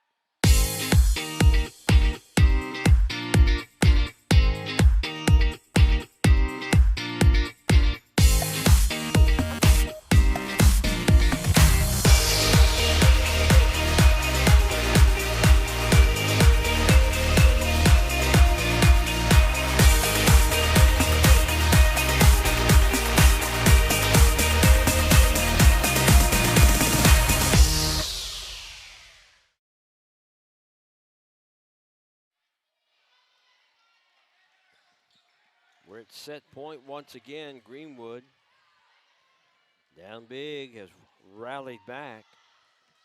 We're at set point once again. Greenwood down big, has rallied back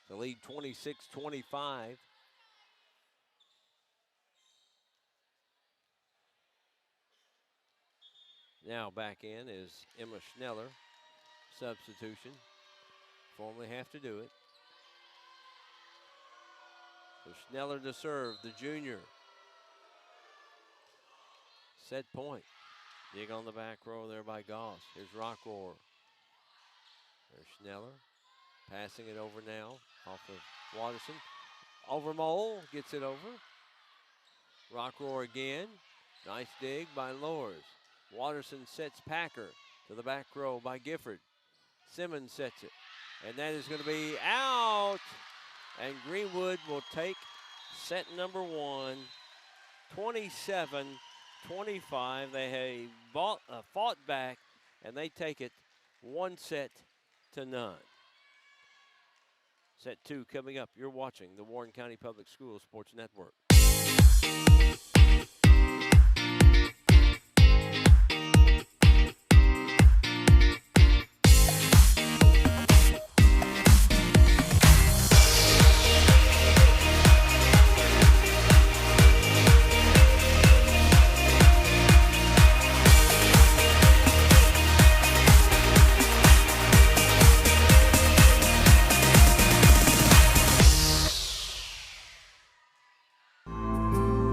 to lead 26-25. Now back in is Emma Schneller. Substitution. Formally have to do it. So Schneller to serve, the junior. Set point. Dig on the back row there by Goss. Here's Rockroar. There's Schneller. Passing it over now off of Watterson. Overmole gets it over. Rockroar again. Nice dig by Lors. Watterson sets Packer to the back row by Gifford. Simmons sets it. And that is going to be out. And Greenwood will take set number 1. 27-25. They have fought back, and they take it 1-0. Set 2 coming up. You're watching the Warren County Public Schools Sports Network.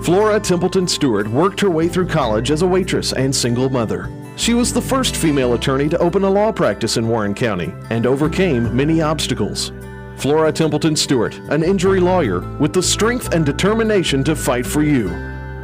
Flora Templeton Stewart worked her way through college as a waitress and single mother. She was the first female attorney to open a law practice in Warren County and overcame many obstacles. Flora Templeton Stewart, an injury lawyer with the strength and determination to fight for you.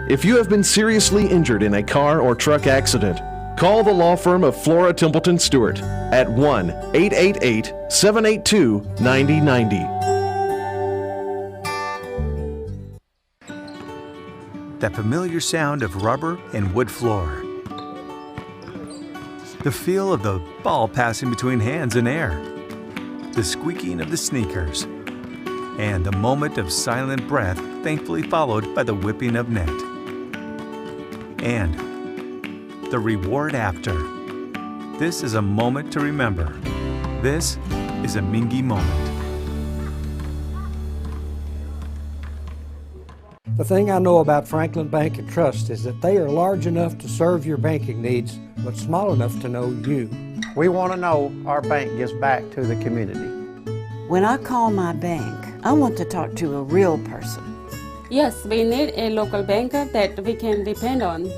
If you have been seriously injured in a car or truck accident, call the law firm of Flora Templeton Stewart at 1-888-782-9090. That familiar sound of rubber and wood floor. The feel of the ball passing between hands and air. The squeaking of the sneakers. And the moment of silent breath, thankfully followed by the whipping of net. And the reward after. This is a moment to remember. This is a Mingy moment. The thing I know about Franklin Bank and Trust is that they are large enough to serve your banking needs, but small enough to know you. We want to know our bank gives back to the community. When I call my bank, I want to talk to a real person. Yes, we need a local banker that we can depend on.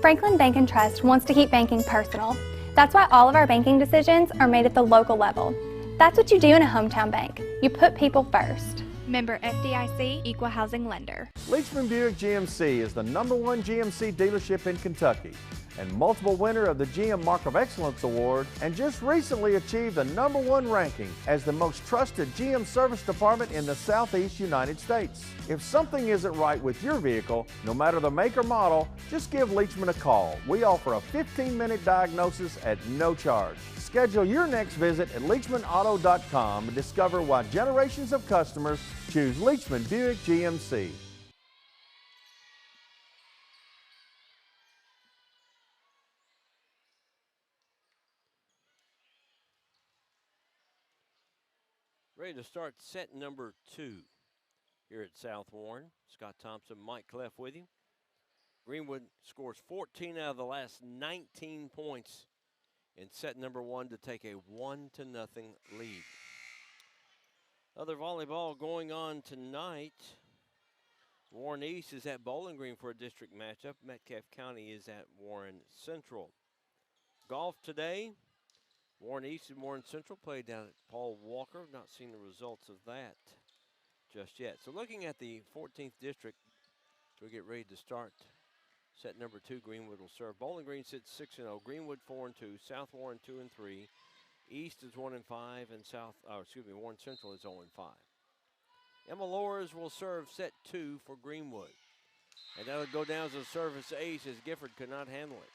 Franklin Bank and Trust wants to keep banking personal. That's why all of our banking decisions are made at the local level. That's what you do in a hometown bank. You put people first. Member FDIC, Equal Housing Lender. Leachman Buick GMC is the #1 GMC dealership in Kentucky and multiple winner of the GM Mark of Excellence Award, and just recently achieved the #1 ranking as the most trusted GM service department in the Southeast United States. If something isn't right with your vehicle, no matter the make or model, just give Leachman a call. We offer a 15-minute diagnosis at no charge. Schedule your next visit at LeachmanAuto.com and discover why generations of customers choose Leachman Buick GMC. Ready to start set number 2 here at South Warren. Scott Thompson, Mike Cleff with you. Greenwood scores 14 out of the last 19 points in set number 1 to take a 1-0 lead. Other volleyball going on tonight. Warren East is at Bowling Green for a district matchup. Metcalfe County is at Warren Central. Golf today. Warren East and Warren Central played down at Paul Walker. Not seen the results of that just yet. So looking at the 14th district, we'll get ready to start. Set number 2, Greenwood will serve. Bowling Green sits 6-0. Greenwood 4-2. South Warren 2-3. East is 1-5, and Warren Central is 0-5. Emma Lores will serve set 2 for Greenwood, and that'll go down as a service ace as Gifford could not handle it.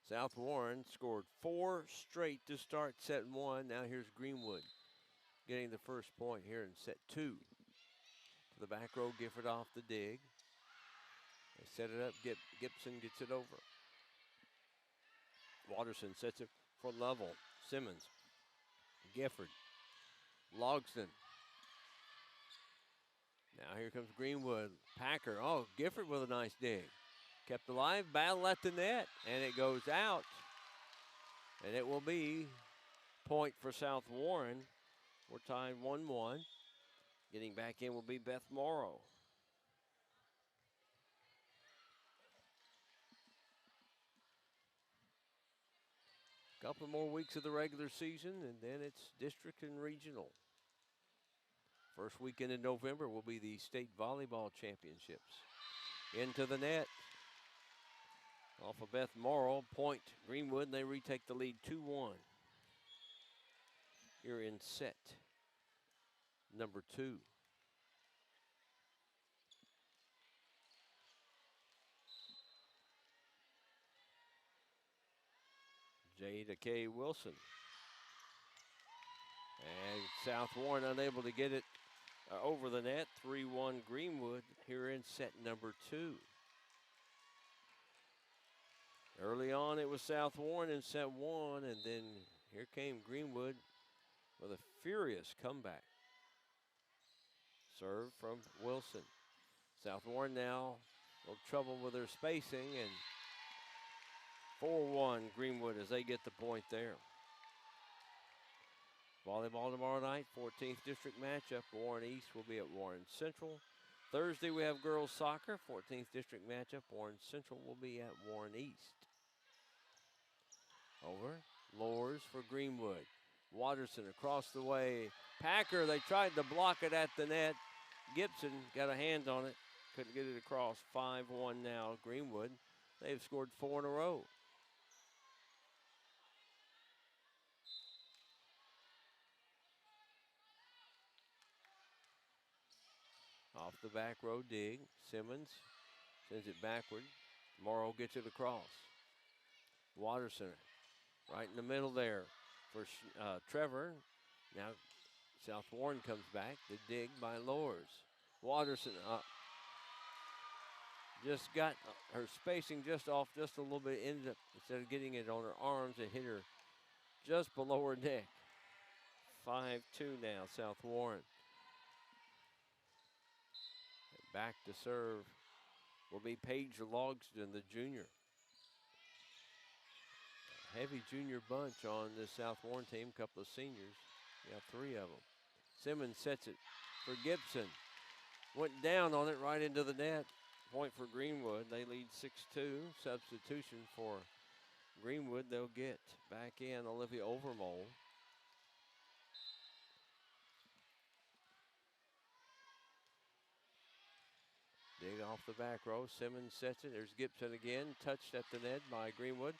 South Warren scored 4 straight to start set 1. Now here's Greenwood getting the first point here in set 2. To the back row, Gifford off the dig. They set it up. Gibson gets it over. Watterson sets it for level. Simmons. Gifford. Logston. Now here comes Greenwood. Packer. Oh, Gifford with a nice dig. Kept alive, battle at the net, and it goes out. And it will be point for South Warren. We're tied 1-1. Getting back in will be Beth Morrow. Couple more weeks of the regular season, and then it's district and regional. First weekend in November will be the state volleyball championships. Into the net. Off of Beth Morrow, point Greenwood, and they retake the lead 2-1. Here in set number 2. Jada K. Wilson. And South Warren unable to get it over the net. 3-1 Greenwood here in set number 2. Early on, it was South Warren in set 1, and then here came Greenwood with a furious comeback. Serve from Wilson. South Warren now a little trouble with their spacing, and 4-1 Greenwood as they get the point there. Volleyball tomorrow night, 14th district matchup. Warren East will be at Warren Central. Thursday, we have girls soccer, 14th district matchup. Warren Central will be at Warren East. Over, lowers for Greenwood. Watterson across the way. Packer, they tried to block it at the net. Gibson got a hand on it, couldn't get it across. 5-1 now, Greenwood. They've scored 4 in a row. Off the back row dig. Simmons sends it backward. Morrow gets it across. Watterson right in the middle there for Trevor. Now South Warren comes back. The dig by Lowers. Watterson just got her spacing just off just a little bit. Ended up, instead of getting it on her arms, it hit her just below her neck. 5-2 now, South Warren. Back to serve will be Paige Logston, the junior. A heavy junior bunch on this South Warren team, a couple of seniors. Yeah, 3 of them. Simmons sets it for Gibson. Went down on it right into the net. Point for Greenwood. They lead 6-2. Substitution for Greenwood. They'll get back in Olivia Overmole. Dig off the back row. Simmons sets it. There's Gibson again. Touched at the net by Greenwood.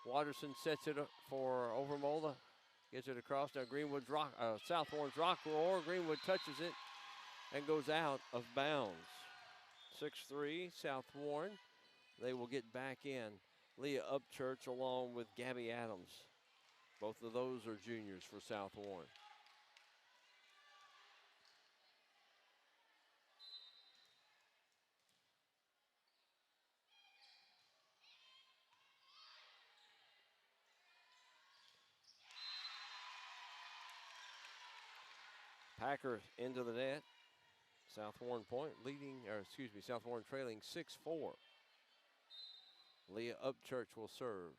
Watterson sets it up for Overmole. Gets it across. Now Greenwood's South Warren's rock roar. Greenwood touches it and goes out of bounds. 6-3 South Warren. They will get back in. Leah Upchurch along with Gabby Adams. Both of those are juniors for South Warren. Packer into the net. South Warren South Warren trailing 6-4. Leah Upchurch will serve.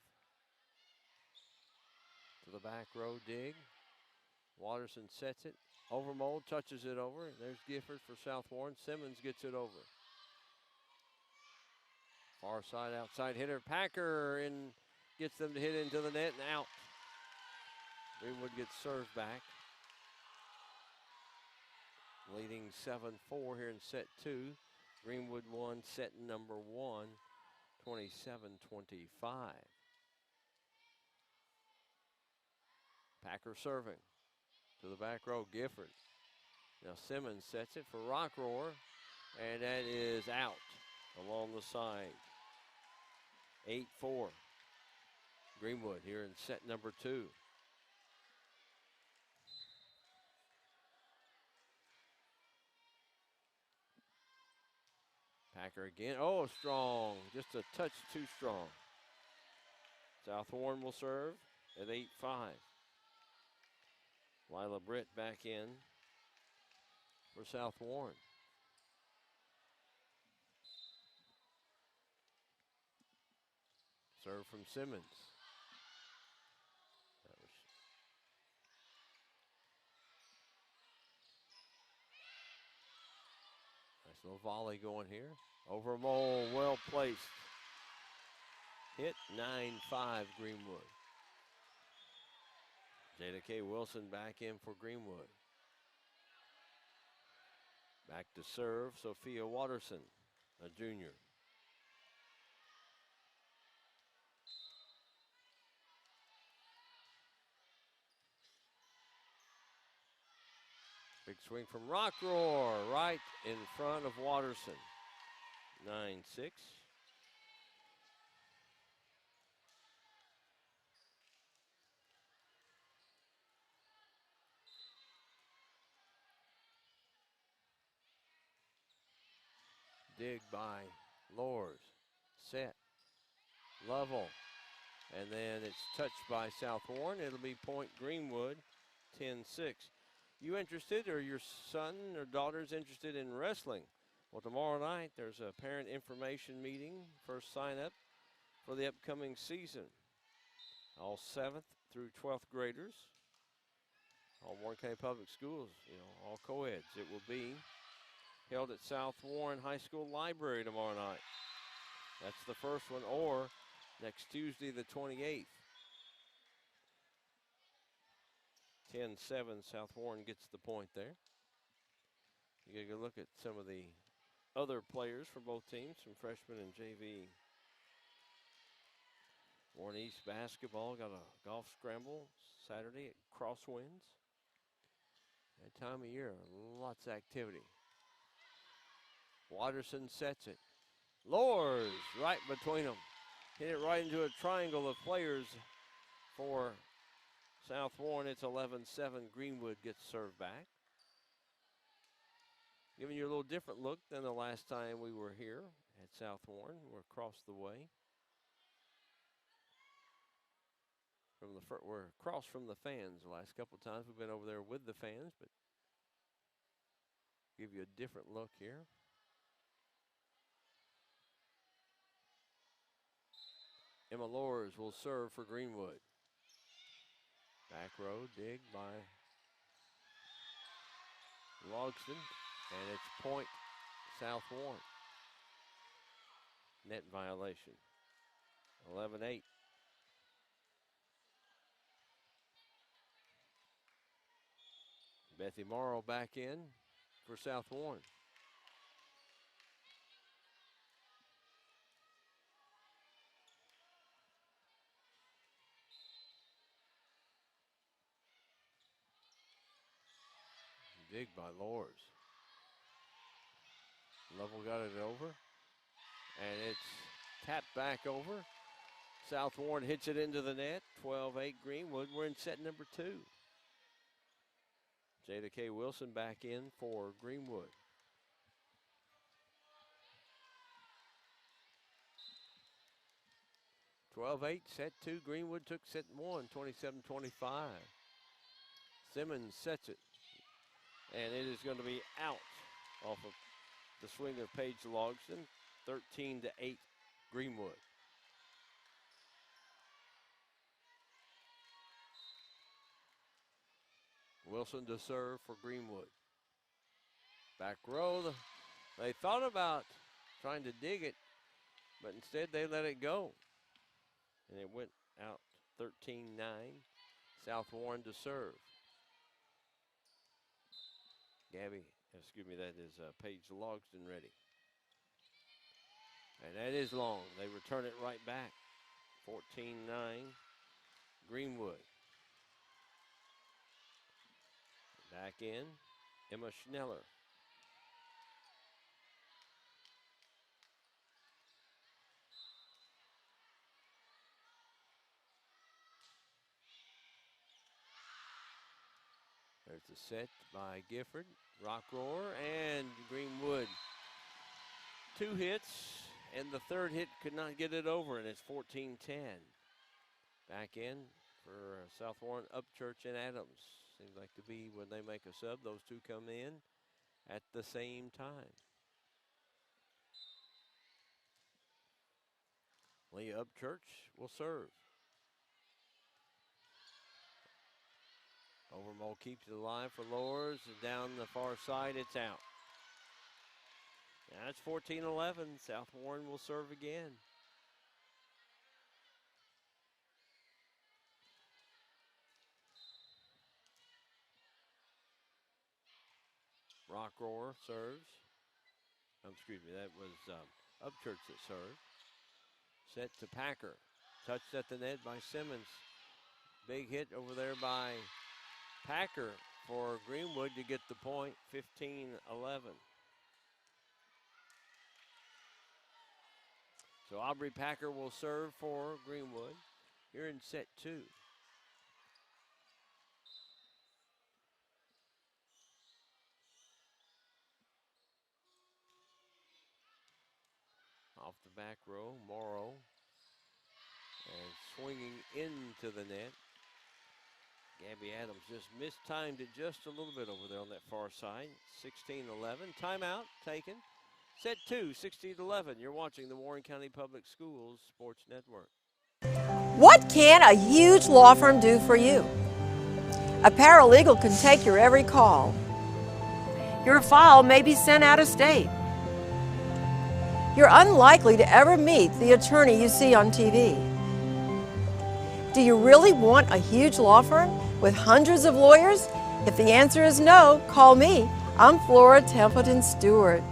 To the back row dig. Watterson sets it. Overmole touches it over. There's Gifford for South Warren. Simmons gets it over. Far side outside hitter. Packer gets them to hit into the net and out. Greenwood gets served back. Leading 7-4 here in set 2. Greenwood won set number 1, 27-25. Packer serving to the back row, Gifford. Now Simmons sets it for Rockroar, and that is out along the side. 8-4. Greenwood here in set number 2. Packer again. Oh, strong. Just a touch too strong. South Warren will serve at 8-5. Lila Britt back in for South Warren. Serve from Simmons. Nice little volley going here. Overmole, well placed. Hit 9-5 Greenwood. Jada K. Wilson back in for Greenwood. Back to serve, Sophia Watterson, a junior. Big swing from Rockroar, right in front of Watterson. 9-6. Dig by Lors. Set. Level. And then it's touched by South Warren. It'll be point Greenwood, 10-6. You interested, or your son or daughter's interested in wrestling? Well, tomorrow night there's a parent information meeting, first sign up for the upcoming season. All 7th through 12th graders, all Warren County Public Schools, all co-eds. It will be held at South Warren High School Library tomorrow night. That's the first one, or next Tuesday, the 28th. 10-7, South Warren gets the point there. You get a look at some of the other players for both teams, some freshmen and JV. Warren East basketball got a golf scramble Saturday at Crosswinds. That time of year, lots of activity. Watterson sets it. Lors right between them. Hit it right into a triangle of players for South Warren. It's 11-7. Greenwood gets served back. Giving you a little different look than the last time we were here at South Warren. We're across the way. We're across from the fans the last couple of times. We've been over there with the fans, but give you a different look here. Emma Lors will serve for Greenwood. Back row, dig by Logston, and it's point South Warren. Net violation. 11-8. Bethy Morrow back in for South Warren. Dig by Lors. Lovell got it over, and it's tapped back over. South Warren hits it into the net. 12-8 Greenwood. We're in set number 2. Jada K. Wilson back in for Greenwood. Set 2. Greenwood took set 1, 27-25. Simmons sets it, and it is going to be out off of the swing of Paige Logston. 13-8 Greenwood. Wilson to serve for Greenwood. Back row, they thought about trying to dig it, but instead they let it go. And it went out 13-9. South Warren to serve. That is Paige Logston ready. And that is long. They return it right back. 14-9 Greenwood. Back in, Emma Schneller. There's a set by Gifford, Rock Roar, and Greenwood. 2 hits, and the third hit could not get it over, and it's 14-10. Back in for South Warren, Upchurch and Adams. Seems like to be when they make a sub, those two come in at the same time. Leah Upchurch will serve. Overmole keeps it alive for Lors. Down the far side, it's out. Now it's 14-11. South Warren will serve again. Rock Roar serves. Excuse me, that was Upchurch that served. Set to Packer. Touched at the net by Simmons. Big hit over there by Packer for Greenwood to get the point, 15-11. So Aubrey Packer will serve for Greenwood. Here in set 2. Off the back row, Morrow. And swinging into the net. Gabby Adams just mistimed it just a little bit over there on that far side. 16-11. Timeout taken. Set 2, 16-11. You're watching the Warren County Public Schools Sports Network. What can a huge law firm do for you? A paralegal can take your every call. your file may be sent out of state. You're unlikely to ever meet the attorney you see on TV. Do you really want a huge law firm with hundreds of lawyers? If the answer is no, call me. I'm Flora Templeton Stewart.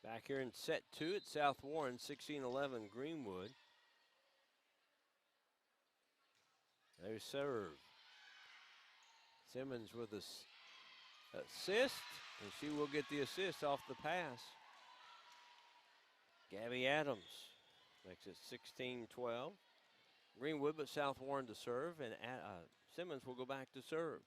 Back here in set 2 at South Warren, 16-11 Greenwood. They serve. Simmons with an assist, and she will get the assist off the pass. Gabby Adams makes it 16-12. Greenwood, but South Warren to serve, and Simmons will go back to serve.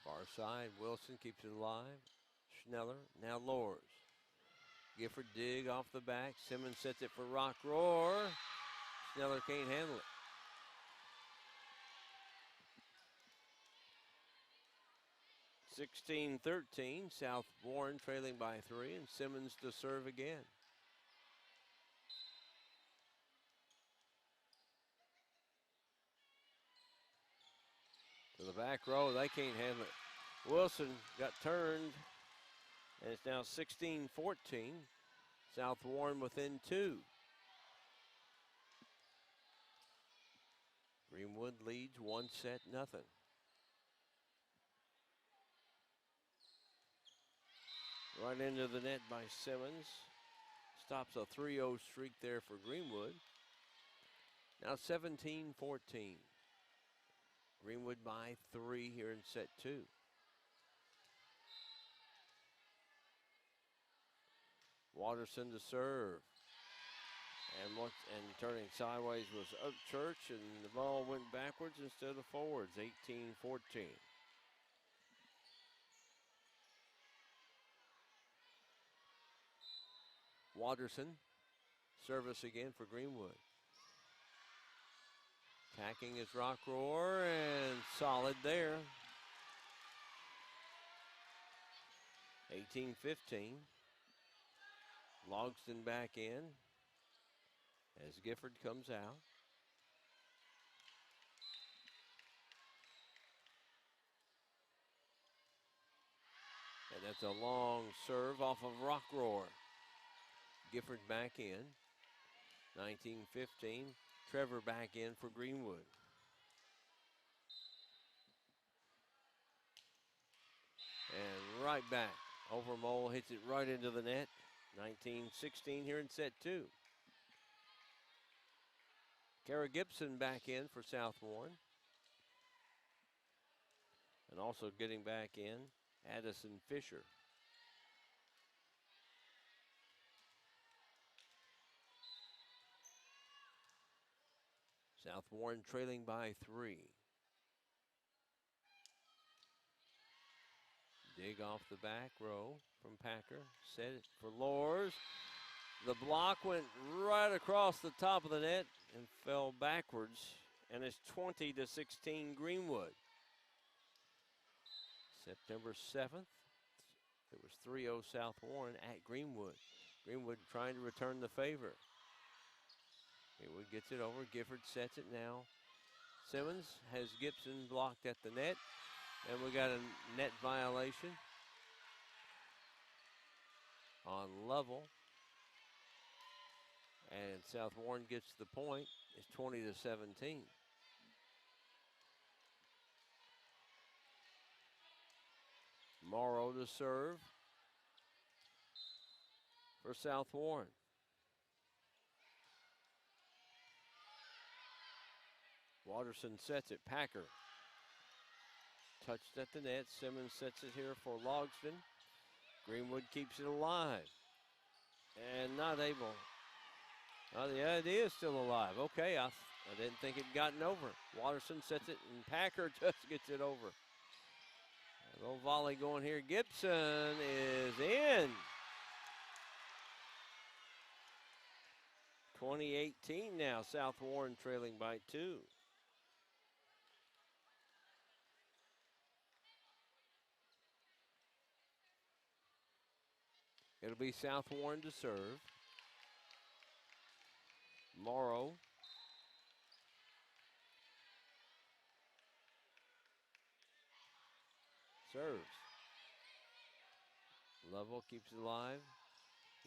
Far side, Wilson keeps it alive. Schneller now lowers. Gifford dig off the back. Simmons sets it for Rock Roar. Schneller can't handle it. (16-13), South Warren trailing by 3, and Simmons to serve again. To the back row, they can't handle it. Wilson got turned, and it's now 16-14. South Warren within 2. Greenwood leads 1-0. Right into the net by Simmons. Stops a 3-0 streak there for Greenwood. Now 17-14. Greenwood by 3 here in set 2. Watterson to serve. And turning sideways was Upchurch, and the ball went backwards instead of forwards, 18-14. Watterson, service again for Greenwood. Attacking is Rock Roar, and solid there. 18-15. Logston back in as Gifford comes out. And that's a long serve off of Rock Roar. Gifford back in. 19-15. Trevor back in for Greenwood. And right back. Overmole hits it right into the net. 19-16 here in set 2. Kara Gibson back in for South Warren. And also getting back in, Addison Fisher. South Warren trailing by 3. Dig off the back row from Packer. Set it for Lors. The block went right across the top of the net and fell backwards. And it's 20-16 Greenwood. September 7th, it was 3-0 South Warren at Greenwood. Greenwood trying to return the favor. Greenwood gets it over. Gifford sets it now. Simmons has Gibson blocked at the net. And we got a net violation on level. And South Warren gets the point. It's 20-17. Morrow to serve for South Warren. Watterson sets it. Packer touched at the net. Simmons sets it here for Logston. Greenwood keeps it alive. And not able. Oh, the idea is still alive. Okay, I didn't think it had gotten over. Watterson sets it, and Packer just gets it over. A little volley going here. Gibson is in. 2018 now. South Warren trailing by 2. It'll be South Warren to serve. Morrow. Serves. Level keeps it alive.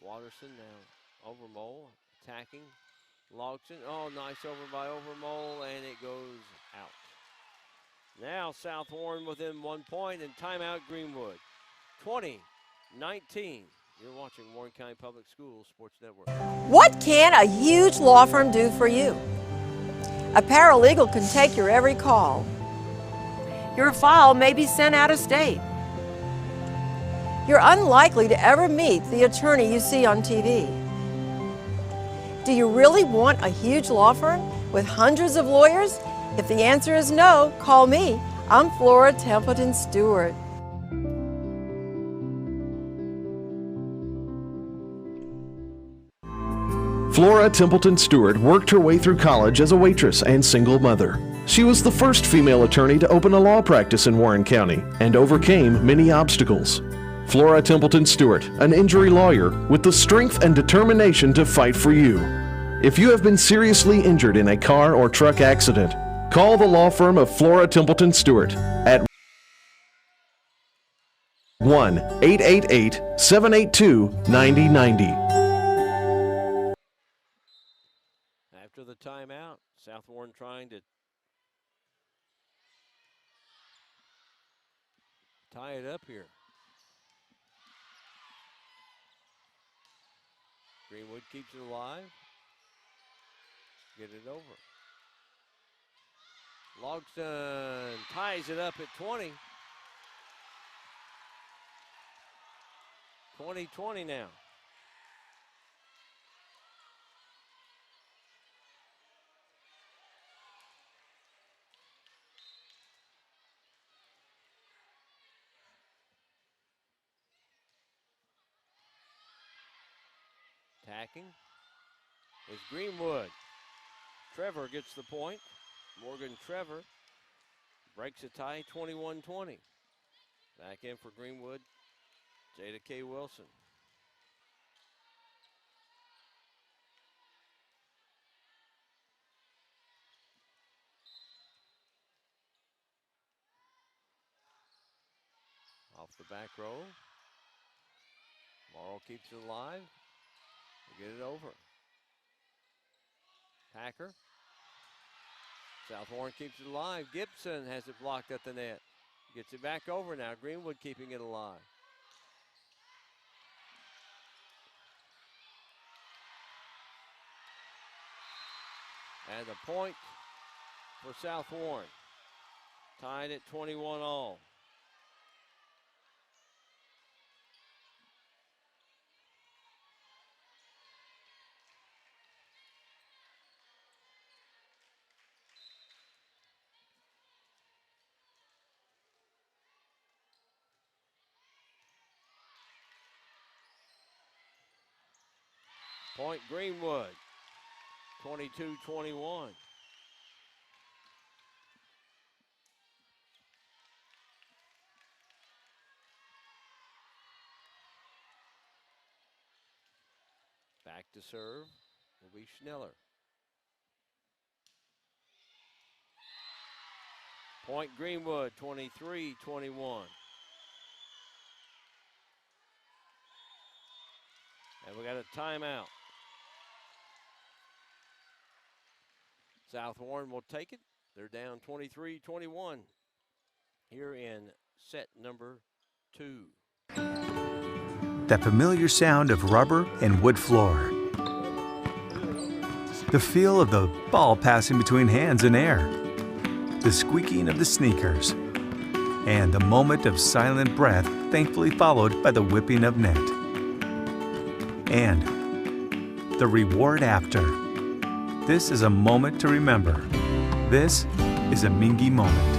Watterson now. Overmole attacking. Logston. Oh, nice over by Overmole, and it goes out. Now South Warren within 1 point, and timeout Greenwood. 20-19. You're watching Warren County Public Schools Sports Network. What can a huge law firm do for you? A paralegal can take your every call. Your file may be sent out of state. You're unlikely to ever meet the attorney you see on TV. Do you really want a huge law firm with hundreds of lawyers? If the answer is no, call me. I'm Flora Templeton Stewart. Flora Templeton Stewart worked her way through college as a waitress and single mother. She was the first female attorney to open a law practice in Warren County and overcame many obstacles. Flora Templeton Stewart, an injury lawyer with the strength and determination to fight for you. If you have been seriously injured in a car or truck accident, call the law firm of Flora Templeton Stewart at 1-888-782-9090. After the timeout, South Warren trying to tie it up here. Greenwood keeps it alive. Get it over. Logston ties it up at 20. 20-20 now. Attacking is Greenwood. Trevor gets the point. Morgan Trevor breaks a tie, 21-20. Back in for Greenwood, Jada K. Wilson. Off the back row. Morrow keeps it alive. Get it over. Packer. South Warren keeps it alive. Gibson has it blocked at the net. Gets it back over now. Greenwood keeping it alive. And a point for South Warren. Tied at 21 all. Point Greenwood, 22-21. Back to serve will be Schneller. Point Greenwood, 23-21. And we got a timeout. South Warren will take it. They're down 23-21 here in set number 2. That familiar sound of rubber and wood floor. The feel of the ball passing between hands and air. the squeaking of the sneakers, and a moment of silent breath thankfully followed by the whipping of net. And the reward after. This is a moment to remember. This is a Mingy moment.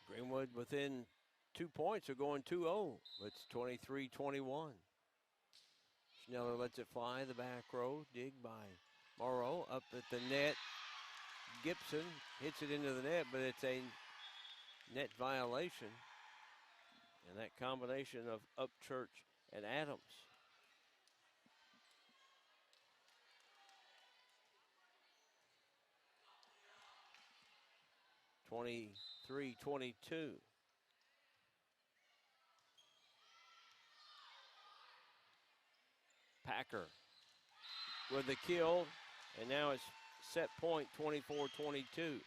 Greenwood within 2 points are going 2-0. It's 23-21. Schneller lets it fly the back row. Dig by Morrow up at the net. Gibson hits it into the net, but it's a net violation. And that combination of Upchurch and Adams. (23-22). Packer with the kill, and now it's set point 24-22.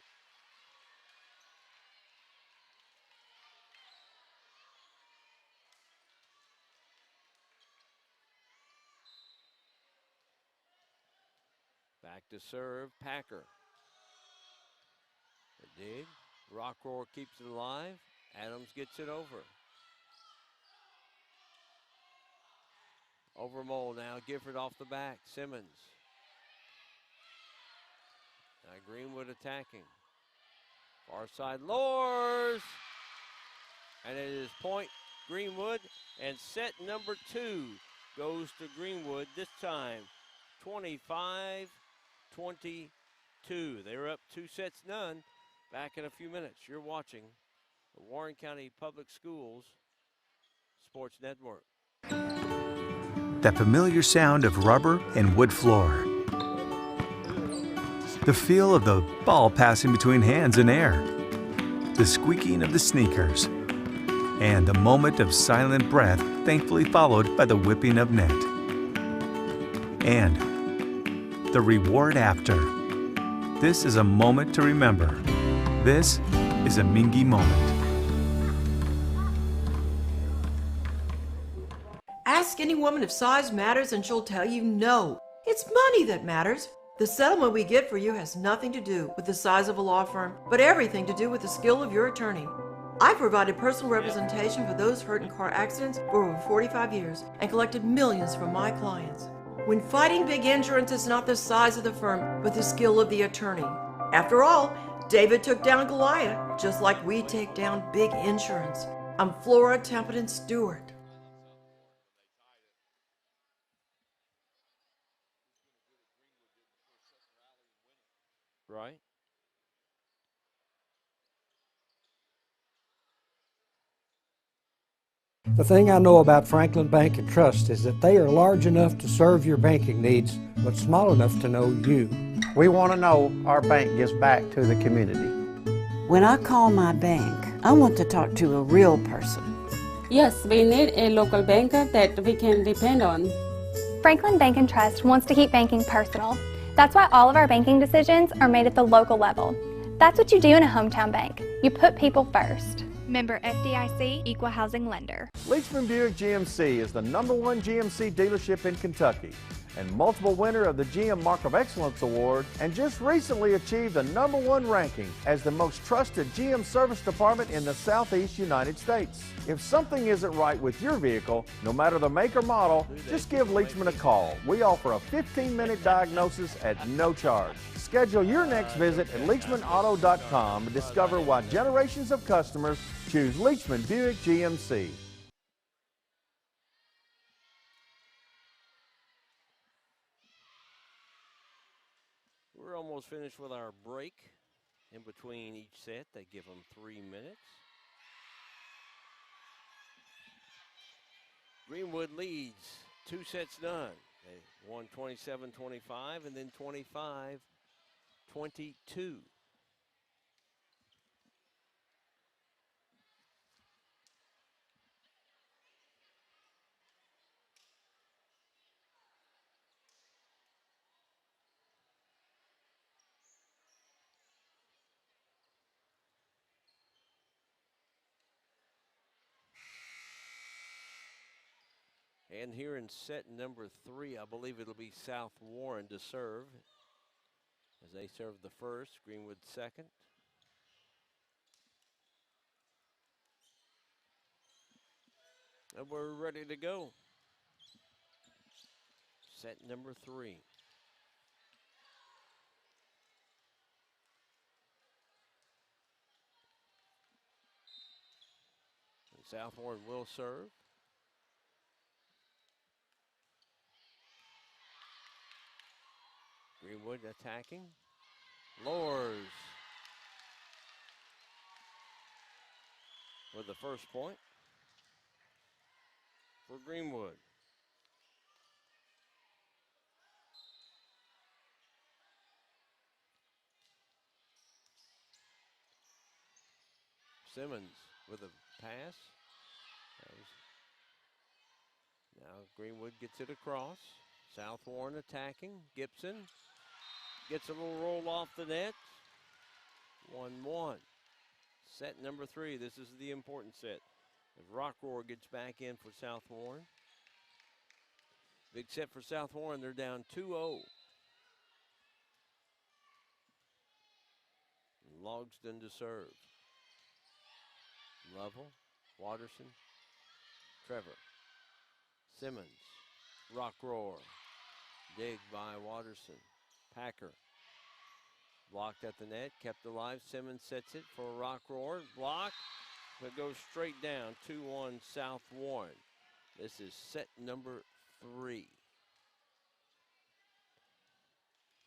Back to serve, Packer. The dig, Rockroar keeps it alive. Adams gets it over. Over Mole now, Gifford off the back, Simmons. Now Greenwood attacking. Far side lowers. And it is point Greenwood, and set number 2 goes to Greenwood, this time 25-22. They're up 2-0. Back in a few minutes. You're watching the Warren County Public Schools Sports Network. That familiar sound of rubber and wood floor. The feel of the ball passing between hands and air. The squeaking of the sneakers. And a moment of silent breath thankfully followed by the whipping of net. And the reward after. This is a moment to remember. This is a Mingy moment. Ask any woman if size matters and she'll tell you no. It's money that matters. The settlement we get for you has nothing to do with the size of a law firm, but everything to do with the skill of your attorney. I've provided personal representation for those hurt in car accidents for over 45 years and collected millions from my clients. When fighting big insurance, it's not the size of the firm, but the skill of the attorney. After all, David took down Goliath, just like we take down big insurance. I'm Flora Templeton Stewart. Right? The thing I know about Franklin Bank and Trust is that they are large enough to serve your banking needs, but small enough to know you. We want to know our bank gives back to the community. When I call my bank, I want to talk to a real person. Yes, we need a local banker that we can depend on. Franklin Bank and Trust wants to keep banking personal. That's why all of our banking decisions are made at the local level. That's what you do in a hometown bank. You put people first. Member FDIC, Equal Housing Lender. Leachman Buick GMC is the #1 GMC dealership in Kentucky and multiple winner of the GM Mark of Excellence Award, and just recently achieved the #1 ranking as the most trusted GM service department in the Southeast United States. If something isn't right with your vehicle, no matter the make or model, just give Leachman a call. We offer a 15-minute diagnosis at no charge. Schedule your next visit at LeachmanAuto.com and discover why generations of customers choose Leachman Buick GMC. We're almost finished with our break. In between each set, they give them 3 minutes. Greenwood leads 2-0. They won 27-25 and then 25-22. And here in set number 3, I believe it'll be South Warren to serve as they serve the first, Greenwood second. And we're ready to go. Set number 3. And South Warren will serve. Greenwood attacking. Lowers with the first point for Greenwood. Simmons with a pass. Now Greenwood gets it across. South Warren attacking. Gibson gets a little roll off the net. 1-1. Set number 3. This is the important set. As Rockroar gets back in for South Warren. Big set for South Warren. They're down 2-0. Logsdon to serve. Lovell, Watterson, Trevor, Simmons, Rockroar. Dig by Watterson. Packer. Blocked at the net, kept alive. Simmons sets it for Rockroar. Block, but goes straight down. 2-1 South Warren. This is set number 3.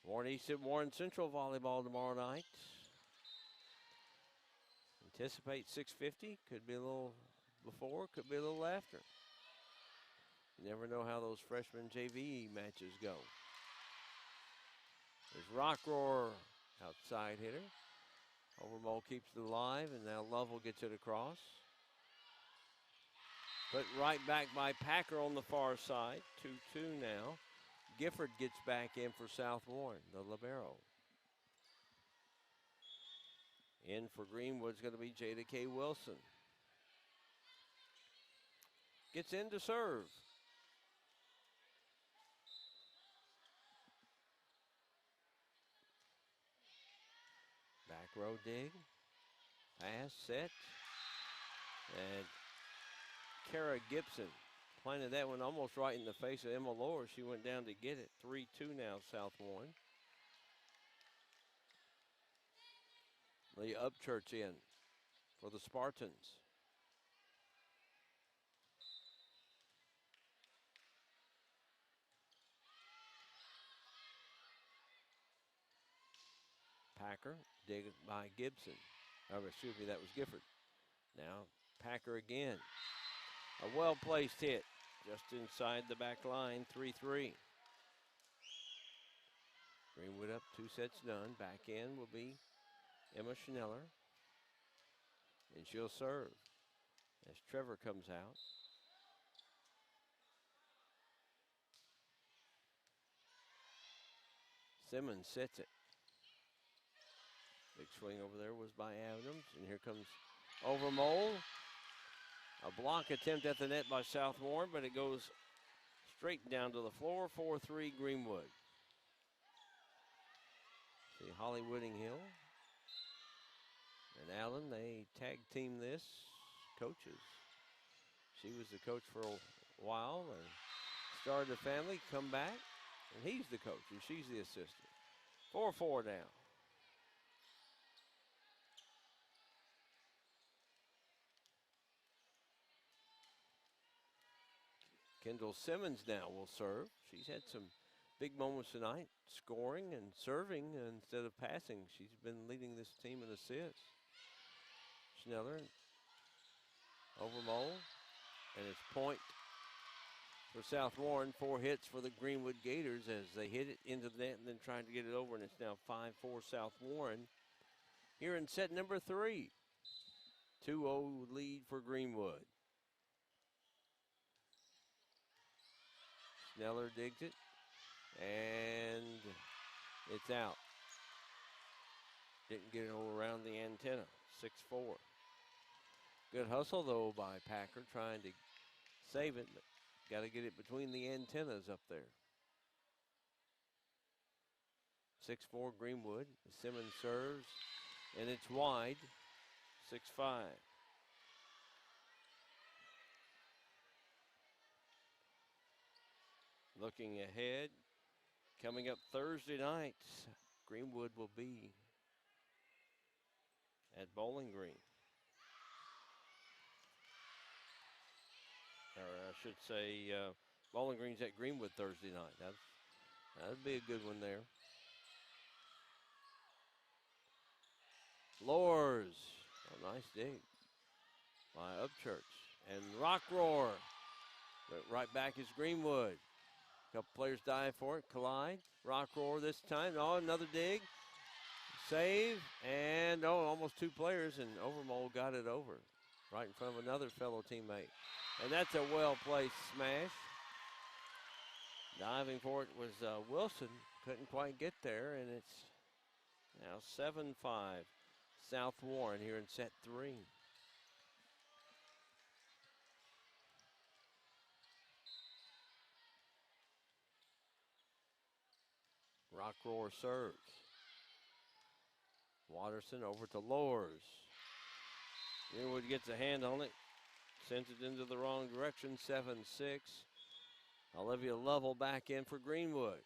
Warren East at Warren Central volleyball tomorrow night. Anticipate 6:50. Could be a little before, could be a little after. You never know how those freshman JV matches go. There's Rockroar, outside hitter. Overmole keeps it alive, and now Lovell gets it across. Put right back by Packer on the far side. 2-2 now. Gifford gets back in for South Warren, the libero. In for Greenwood's going to be Jada K. Wilson. Gets in to serve. Back row dig. Pass, set. And Kara Gibson planted that one almost right in the face of Emma Lohr. She went down to get it. 3-2 now, South Warren. Lee Upchurch in for the Spartans. Packer, dig by Gibson. Oh, excuse me, that was Gifford. Now Packer again. A well-placed hit just inside the back line, 3-3. Greenwood up, 2 sets done. Back in will be Emma Schneller. And she'll serve as Trevor comes out. Simmons sets it. Big swing over there was by Adams. And here comes Overmole. A block attempt at the net by South Warren, but it goes straight down to the floor. 4-3 Greenwood. See Holly Whittinghill and Allen, they tag team this, coaches. She was the coach for a while and started the family, come back, and he's the coach and she's the assistant. 4-4 now. Kendall Simmons now will serve. She's had some big moments tonight, scoring and serving instead of passing. She's been leading this team in assists. Schneller, Overmole, and it's point for South Warren. 4 hits for the Greenwood Gators as they hit it into the net and then trying to get it over, and it's now 5-4 South Warren. Here in set number 3, 2-0 lead for Greenwood. Schneller digs it, and it's out. Didn't get it all around the antenna, 6-4. Good hustle, though, by Packer, trying to save it, but Got to get it between the antennas up there. 6-4 Greenwood. Simmons serves, and it's wide. 6-5. Looking ahead, coming up Thursday night, Greenwood will be at Bowling Green. Or I should say Bowling Green's at Greenwood Thursday night. That'd be a good one there. Lors, a nice dig by Upchurch. And Rock Roar, but right back is Greenwood. Couple players dive for it, collide. Rock Roar this time, another dig. Save, and almost two players, and Overmole got it over right in front of another fellow teammate. And that's a well-placed smash. Diving for it was Wilson. Couldn't quite get there, and it's now 7-5 South Warren here in set 3. Rock Roar serves. Watterson over to Lors. Greenwood gets a hand on it. Sends it into the wrong direction, 7-6. Olivia Lovell back in for Greenwood.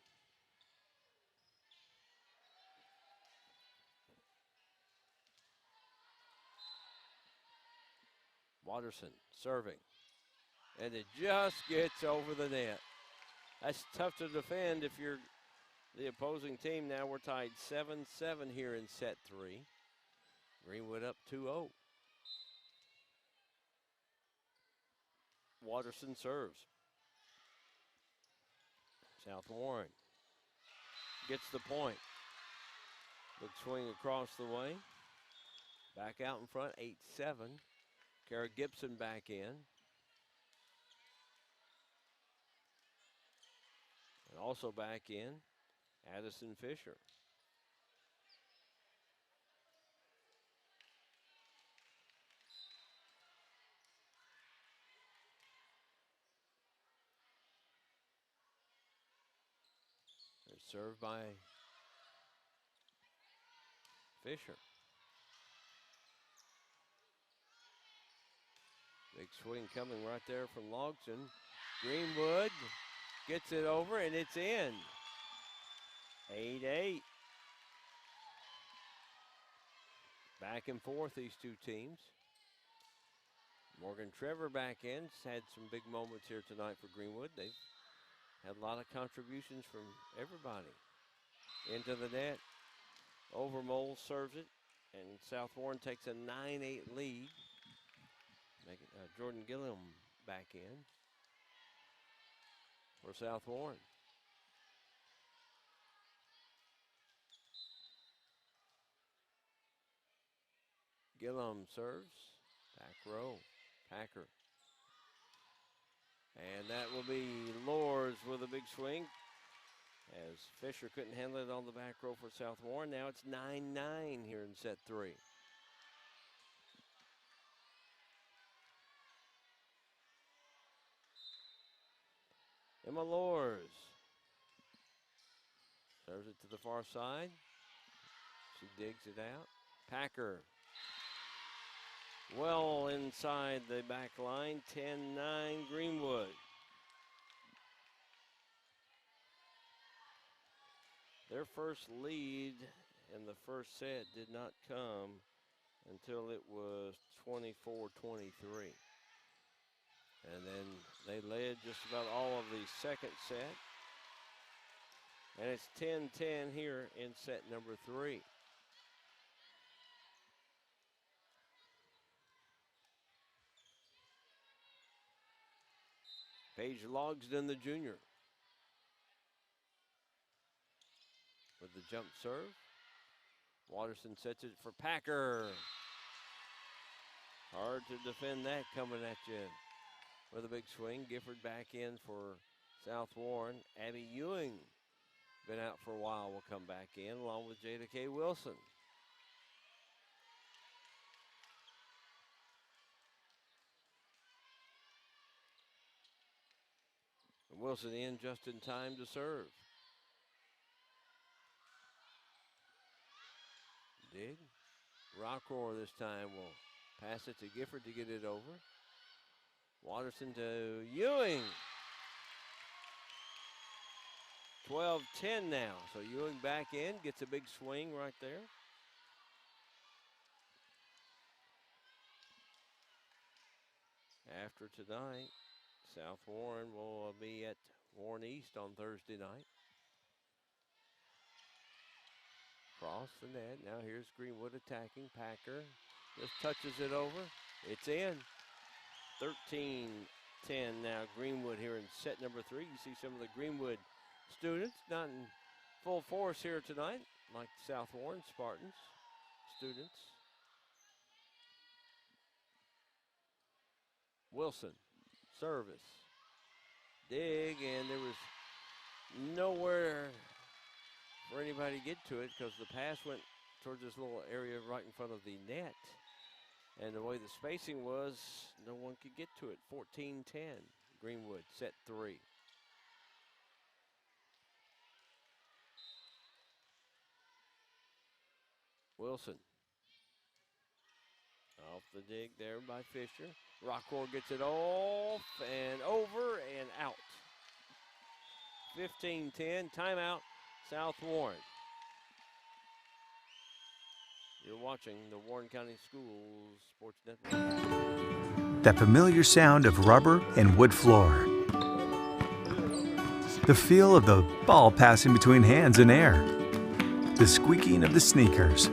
Watterson serving. And it just gets over the net. That's tough to defend if you're the opposing team. Now we're tied 7-7 here in set 3. Greenwood up 2-0. Watterson serves. South Warren gets the point. Big swing across the way. Back out in front, 8-7. Kara Gibson back in. And also back in, Addison Fisher. They're served by Fisher. Big swing coming right there from Logston. Greenwood gets it over, and it's in. 8-8. Back and forth, these two teams. Morgan Trevor back in. Had some big moments here tonight for Greenwood. They've had a lot of contributions from everybody. Into the net. Overmole serves it, and South Warren takes a 9-8 lead. Jordan Gilliam back in for South Warren. Gilliam serves, back row, Packer. And that will be Lors with a big swing, as Fisher couldn't handle it on the back row for South Warren. Now it's 9-9 here in set 3. Emma Lors serves it to the far side. She digs it out. Packer well inside the back line. 10-9 Greenwood. Their first lead in the first set did not come until it was 24-23. And then they led just about all of the second set. And it's 10-10 here in set number 3. Paige Logsden, the junior, with the jump serve. Watterson sets it for Packer. Hard to defend that coming at you with a big swing. Gifford back in for South Warren. Abby Ewing, been out for a while, will come back in along with Jada K. Wilson. Wilson in just in time to serve. Dig. Rockroar this time will pass it to Gifford to get it over. Watterson to Ewing. 12-10 now. So Ewing back in, gets a big swing right there. After tonight, South Warren will be at Warren East on Thursday night. Across the net. Now here's Greenwood attacking. Packer just touches it over. It's in. 13-10 now. Greenwood here in set number 3. You see some of the Greenwood students not in full force here tonight, like South Warren Spartans students. Wilson, service, dig, and there was nowhere for anybody to get to it because the pass went towards this little area right in front of the net. And the way the spacing was, no one could get to it. 14-10, Greenwood, set 3. Wilson. Off the dig there by Fisher. Rockroar gets it off and over and out. 15-10, timeout, South Warren. You're watching the Warren County Schools Sports Network. That familiar sound of rubber and wood floor. The feel of the ball passing between hands and air. The squeaking of the sneakers.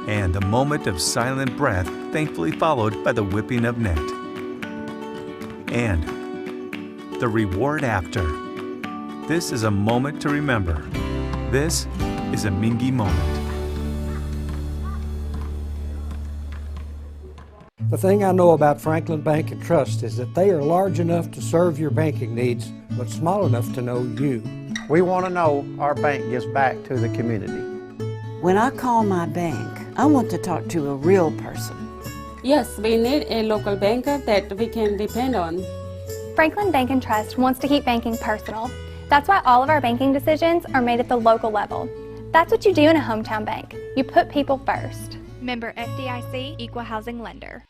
And a moment of silent breath, thankfully followed by the whipping of net. And the reward after. This is a moment to remember. This is a Mingy moment. The thing I know about Franklin Bank and Trust is that they are large enough to serve your banking needs, but small enough to know you. We want to know our bank gives back to the community. When I call my bank, I want to talk to a real person. Yes, we need a local banker that we can depend on. Franklin Bank and Trust wants to keep banking personal. That's why all of our banking decisions are made at the local level. That's what you do in a hometown bank. You put people first. Member FDIC, Equal Housing Lender.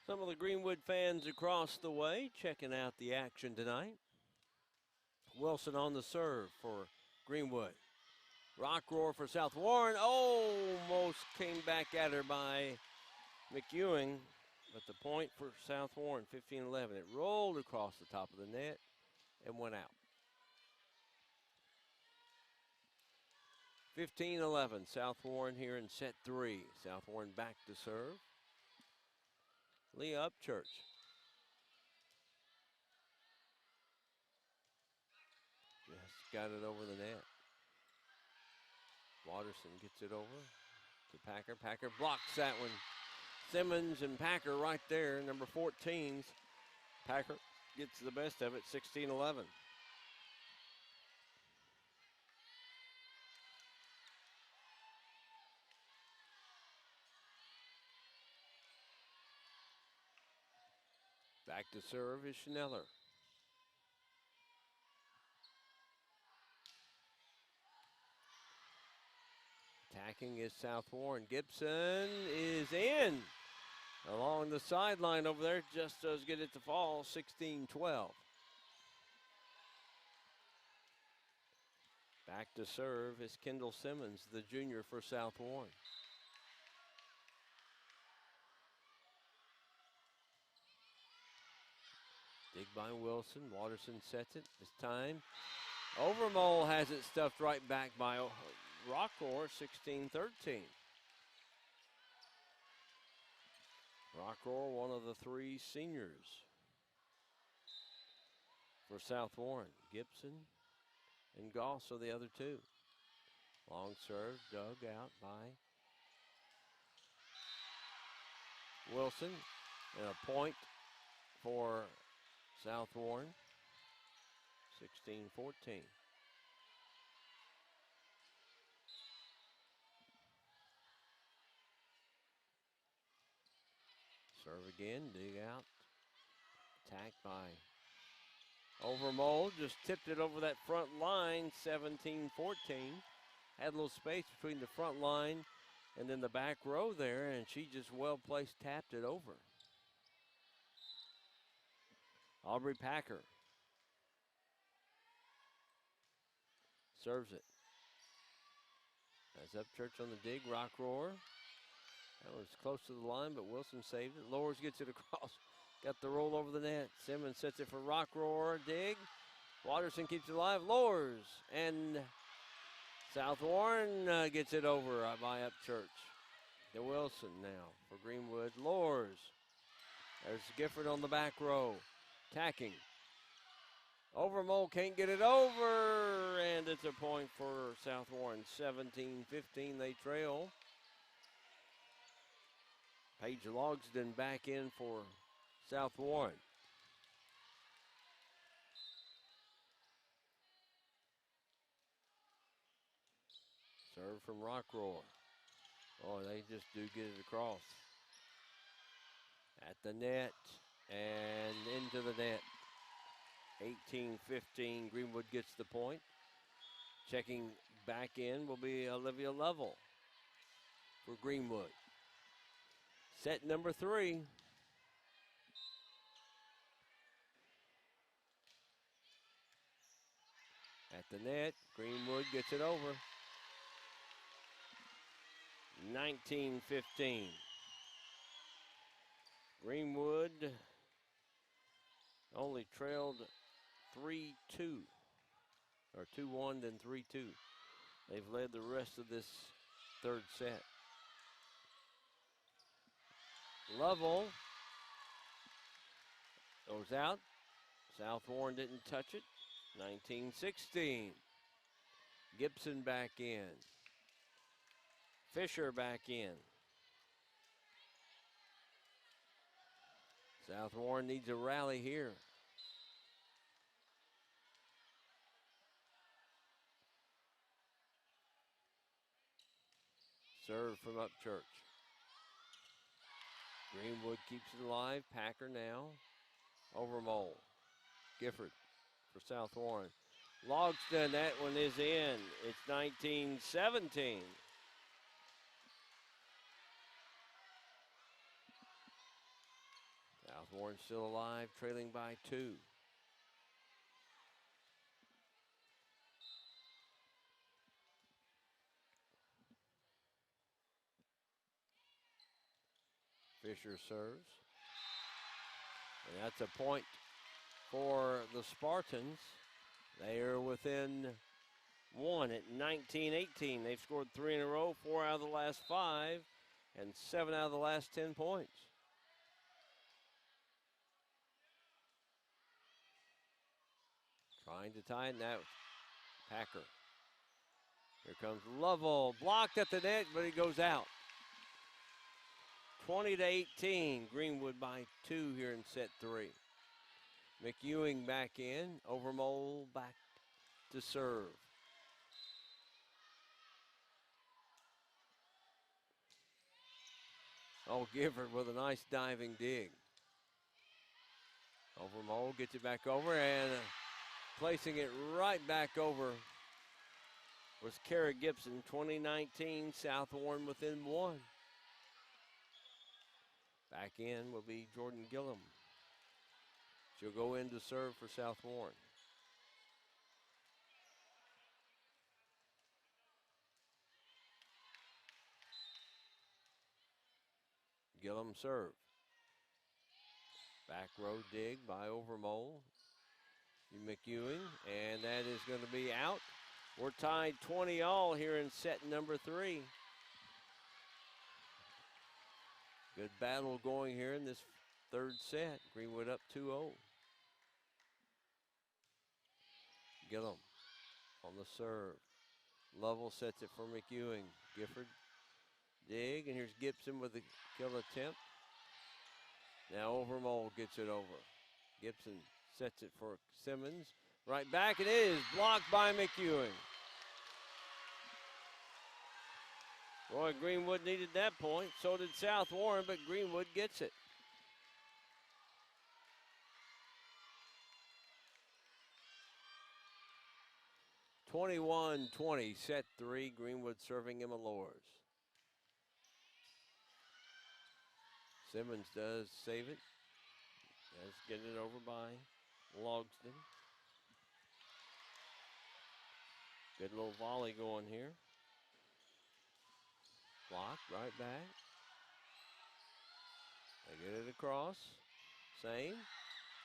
Some of the Greenwood fans across the way checking out the action tonight. Wilson on the serve for Greenwood. Rockroar for South Warren. Almost came back at her by McEwing, but the point for South Warren, 15-11. It rolled across the top of the net and went out. 15-11, South Warren here in set 3. South Warren back to serve. Leah Upchurch. Just got it over the net. Watterson gets it over to Packer. Packer blocks that one. Simmons and Packer right there, number 14s. Packer gets the best of it, 16-11. Back to serve is Schneller. Attacking is South Warren. Gibson is in along the sideline over there. Just does get it to fall, 16-12. Back to serve is Kendall Simmons, the junior for South Warren. Dig by Wilson. Watterson sets it. This time, Overmole has it stuffed right back by Rockroar, 16-13. Rockroar, one of the 3 seniors for South Warren. Gibson and Goss are the other 2. Long serve, dug out by Wilson. And a point for South Warren, 16-14. Serve again, dig out. Attacked by Overmold just tipped it over that front line, 17-14. Had a little space between the front line and then the back row there, and she just well-placed tapped it over. Aubrey Packer serves it. That's Upchurch on the dig, Rock Roar. That was close to the line, but Wilson saved it. Lowers gets it across. Got the roll over the net. Simmons sets it for Rock Roar, dig. Watterson keeps it alive, lowers, and South Warren gets it over by Upchurch. To Wilson now for Greenwood, lowers. There's Gifford on the back row, tacking. Overmold can't get it over, and it's a point for South Warren. 17-15, they trail. Paige Logsden back in for South Warren. Serve from Rock Roar. Oh, they just do get it across. At the net and into the net. 18-15, Greenwood gets the point. Checking back in will be Olivia Lovell for Greenwood. Set number 3. At the net, Greenwood gets it over. 19-15. Greenwood only trailed 3-2, or 2-1, then 3-2. They've led the rest of this third set. Lovell goes out. South Warren didn't touch it. 19-16. Gibson back in. Fisher back in. South Warren needs a rally here. Serve from Upchurch. Greenwood keeps it alive. Packer now. Overmold. Gifford for South Warren. Logston, that one is in. It's 19-17. South Warren still alive, trailing by 2. Fisher serves. And that's a point for the Spartans. They are within 1 at 19-18. They've scored 3 in a row, 4 out of the last 5, and 7 out of the last 10 points. Trying to tie it now. Packer. Here comes Lovell. Blocked at the net, but he goes out. 20-18. Greenwood by 2 here in set 3. McEwing back in. Overmold back to serve. Oh, Gifford with a nice diving dig. Overmold gets it back over, and placing it right back over was Kara Gibson. 2019, South Warren within 1. Back in will be Jordan Gillum. She'll go in to serve for South Warren. Gillum serve. Back row dig by Overmold. McEwing, and that is going to be out. We're tied 20 all here in set number 3. Good battle going here in this third set. Greenwood up 2-0. Gillum on the serve. Lovell sets it for McEwing. Gifford dig, and here's Gibson with the kill attempt. Now Overmold gets it over. Gibson sets it for Simmons. Right back, it is blocked by McEwing. Boy, Greenwood needed that point. So did South Warren, but Greenwood gets it. 21-20, set 3, Greenwood serving Emma Loers. Simmons does save it. Does get it over by Logsdon. Good little volley going here. Block right back. They get it across. Same.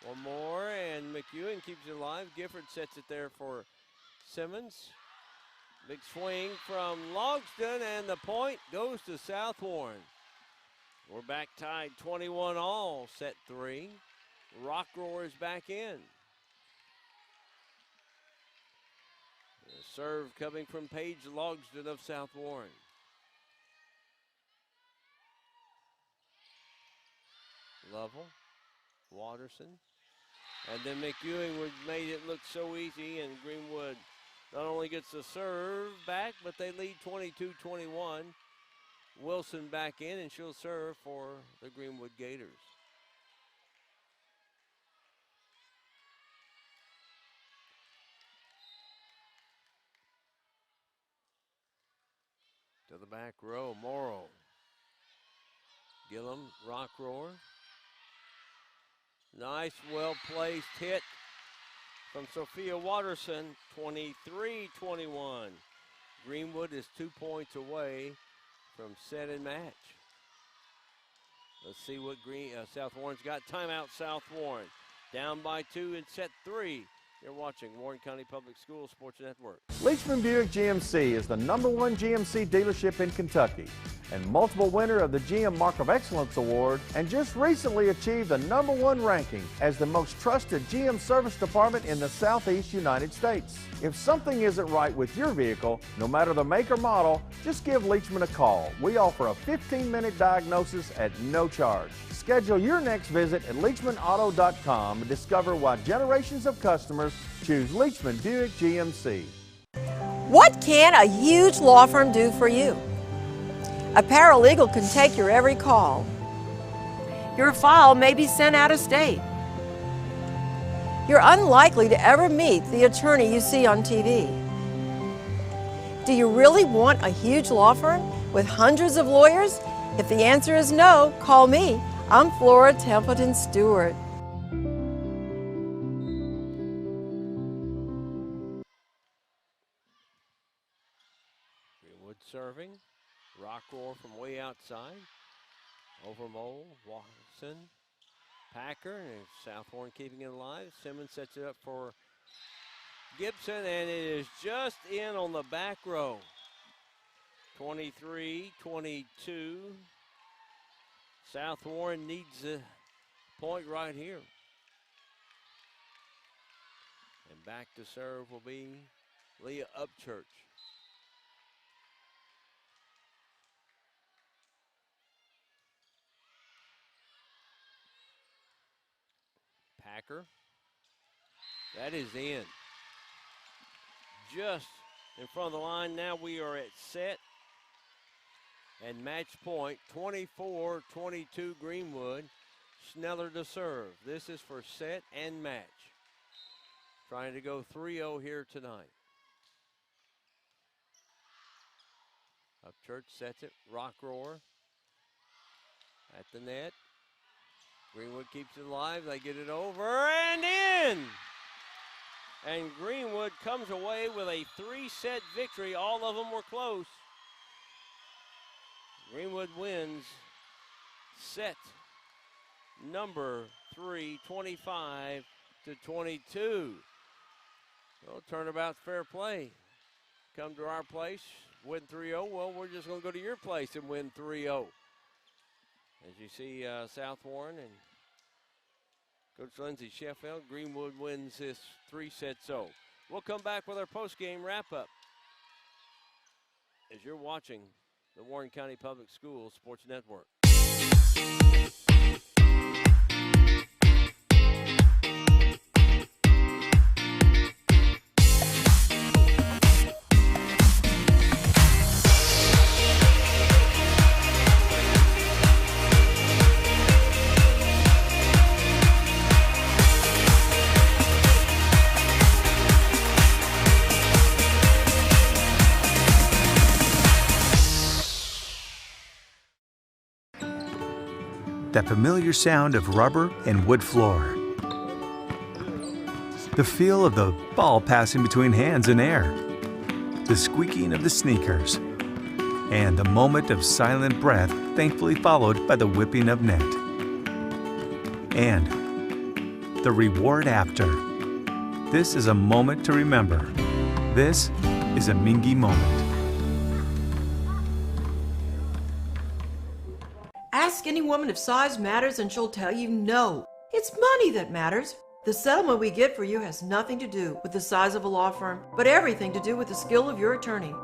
One more, and McEwen keeps it alive. Gifford sets it there for Simmons. Big swing from Logsdon, and the point goes to South Warren. We're back tied 21-all, set 3. Rock Roar is back in. The serve coming from Paige Logsdon of South Warren. Level, Watterson, and then McEwen made it look so easy, and Greenwood not only gets the serve back, but they lead 22-21. Wilson back in, and she'll serve for the Greenwood Gators. To the back row, Morrow. Gillum, Rock Roar. Nice, well-placed hit from Sophia Watterson, 23-21. Greenwood is 2 points away from set and match. Let's see what South Warren's got. Timeout, South Warren. Down by 2 in set 3. You're watching Warren County Public Schools Sports Network. Leachman Buick GMC is the #1 GMC dealership in Kentucky and multiple winner of the GM Mark of Excellence Award, and just recently achieved the #1 ranking as the most trusted GM service department in the Southeast United States. If something isn't right with your vehicle, no matter the make or model, just give Leachman a call. We offer a 15-minute diagnosis at no charge. Schedule your next visit at LeachmanAuto.com and discover why generations of customers choose Leachman Buick GMC. What can a huge law firm do for you? A paralegal can take your every call. Your file may be sent out of state. You're unlikely to ever meet the attorney you see on TV. Do you really want a huge law firm with hundreds of lawyers? If the answer is no, call me. I'm Flora Templeton Stewart. Greenwood serving. Rock Roar from way outside. Over Mole, Watson, Packer, and South Warren keeping it alive. Simmons sets it up for Gibson, and it is just in on the back row. 23-22. South Warren needs a point right here. And back to serve will be Leah Upchurch. Packer. That is in. Just in front of the line. Now we are at set and match point. 24-22 Greenwood. Schneller to serve. This is for set and match. Trying to go 3-0 here tonight. Upchurch sets it. Rock Roar at the net. Greenwood keeps it alive. They get it over and in. And Greenwood comes away with a 3-set victory. All of them were close. Greenwood wins set number 3, 25-22. Well, turnabout's fair play. Come to our place, win 3-0. Well, we're just going to go to your place and win 3-0. As you see, South Warren and Coach Lindsay Sheffield, Greenwood wins this 3-0. We'll come back with our post-game wrap-up as you're watching the Warren County Public Schools Sports Network. that familiar sound of rubber and wood floor. The feel of the ball passing between hands and air. The squeaking of the sneakers. And the moment of silent breath thankfully followed by the whipping of net. And the reward after. This is a moment to remember. This is a Mingy moment. Ask any woman if size matters and she'll tell you no. It's money that matters. The settlement we get for you has nothing to do with the size of a law firm, but everything to do with the skill of your attorney.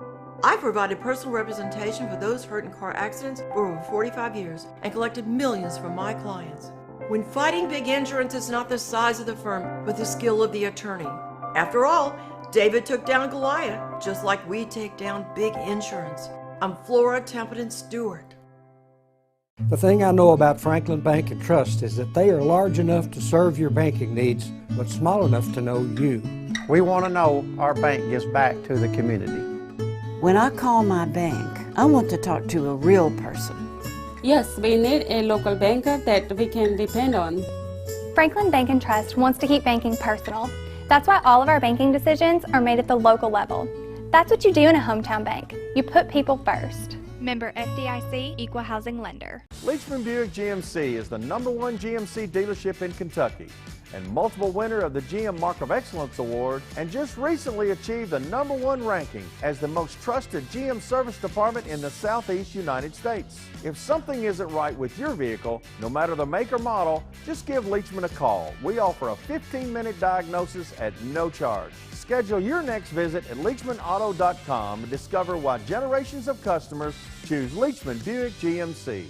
I provided personal representation for those hurt in car accidents for over 45 years and collected millions from my clients. When fighting big insurance, it's not the size of the firm, but the skill of the attorney. After all, David took down Goliath, just like we take down big insurance. I'm Flora Templeton Stewart. The thing I know about Franklin Bank and Trust is that they are large enough to serve your banking needs, but small enough to know you. We want to know our bank gives back to the community. When I call my bank, I want to talk to a real person. Yes, we need a local banker that we can depend on. Franklin Bank and Trust wants to keep banking personal. That's why all of our banking decisions are made at the local level. That's what you do in a hometown bank. You put people first. Member FDIC, Equal Housing Lender. Leachman Buick GMC is the #1 GMC dealership in Kentucky and multiple winner of the GM Mark of Excellence Award, and just recently achieved the #1 ranking as the most trusted GM service department in the Southeast United States. If something isn't right with your vehicle, no matter the make or model, just give Leachman a call. We offer a 15-minute diagnosis at no charge. Schedule your next visit at LeachmanAuto.com and discover why generations of customers choose Leachman Buick GMC.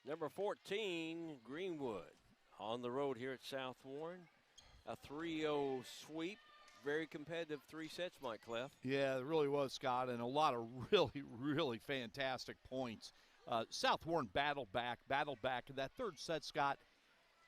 Number 14, Greenwood, on the road here at South Warren. A 3-0 sweep. Very competitive 3 sets, Mike Clef. Yeah, it really was, Scott, and a lot of really fantastic points. South Warren battled back. In that third set, Scott,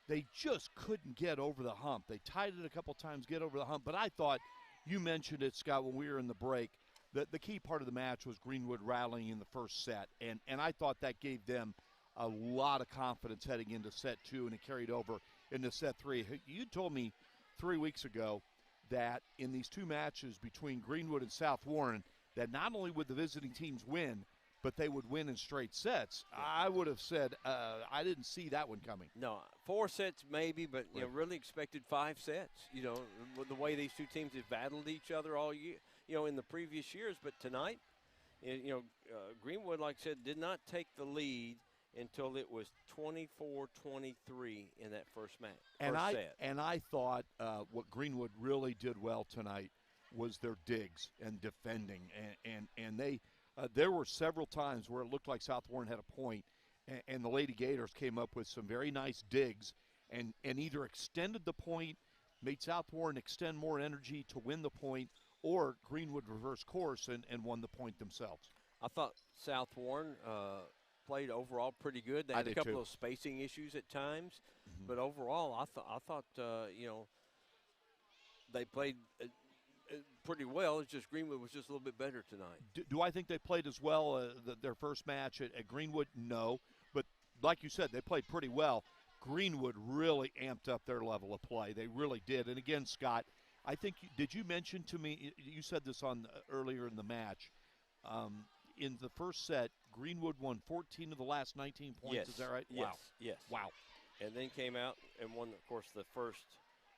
they just couldn't get over the hump. They tied it a couple times, get over the hump. But I thought, you mentioned it, Scott, when we were in the break, that the key part of the match was Greenwood rallying in the first set. And I thought that gave them a lot of confidence heading into set 2, and it carried over into set 3. You told me 3 weeks ago that in these 2 matches between Greenwood and South Warren, that not only would the visiting teams win, but they would win in straight sets. I would have said I didn't see that one coming. No, 4 sets maybe, but you know, really expected 5 sets. You know, with the way these two teams have battled each other all year, you know, in the previous years. But tonight, you know, Greenwood, like I said, did not take the lead until it was 24-23 in that first match. And I thought what Greenwood really did well tonight was their digs and defending, and they there were several times where it looked like South Warren had a point, and the Lady Gators came up with some very nice digs and either extended the point, made South Warren extend more energy to win the point, or Greenwood reversed course and won the point themselves. I thought South Warren played overall pretty good. They had a couple of spacing issues at times, but overall, I thought you know, they played pretty well. It's just Greenwood was just a little bit better tonight. Do I think they played as well their first match at Greenwood? No, but like you said, they played pretty well. Greenwood really amped up their level of play. They really did. And again, Scott, I think did you mention to me? You said this on earlier in the match. In the first set, Greenwood won 14 of the last 19 points. Yes. Is that right? Yes. Wow. Yes. Wow. And then came out and won, of course, the first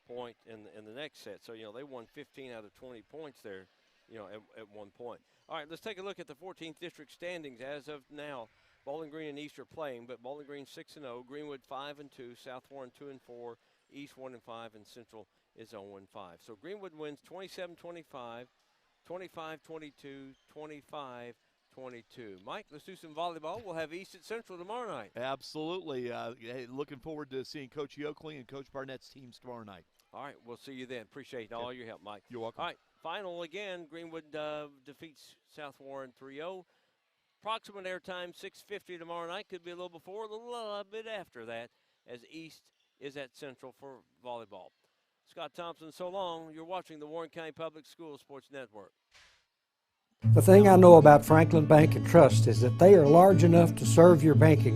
point in the next set. So, you know, they won 15 out of 20 points there, you know, at one point. All right, let's take a look at the 14th District standings as of now. Bowling Green and East are playing, but Bowling Green 6-0, Greenwood 5-2, South Warren 2-4, East 1-5, and Central is 0-5. So Greenwood wins 27-25, 25-22, 25-21, 22. Mike, let's do some volleyball. We'll have East at Central tomorrow night. Absolutely. Hey, looking forward to seeing Coach Yoakley and Coach Barnett's teams tomorrow night. All right, we'll see you then. Appreciate all your help, Mike. You're welcome. All right, final again. Greenwood defeats South Warren 3-0. Approximate airtime 6:50 tomorrow night. Could be a little before, a little bit after that, as East is at Central for volleyball. Scott Thompson, so long. You're watching the Warren County Public Schools Sports Network. The thing I know about Franklin Bank and Trust is that they are large enough to serve your banking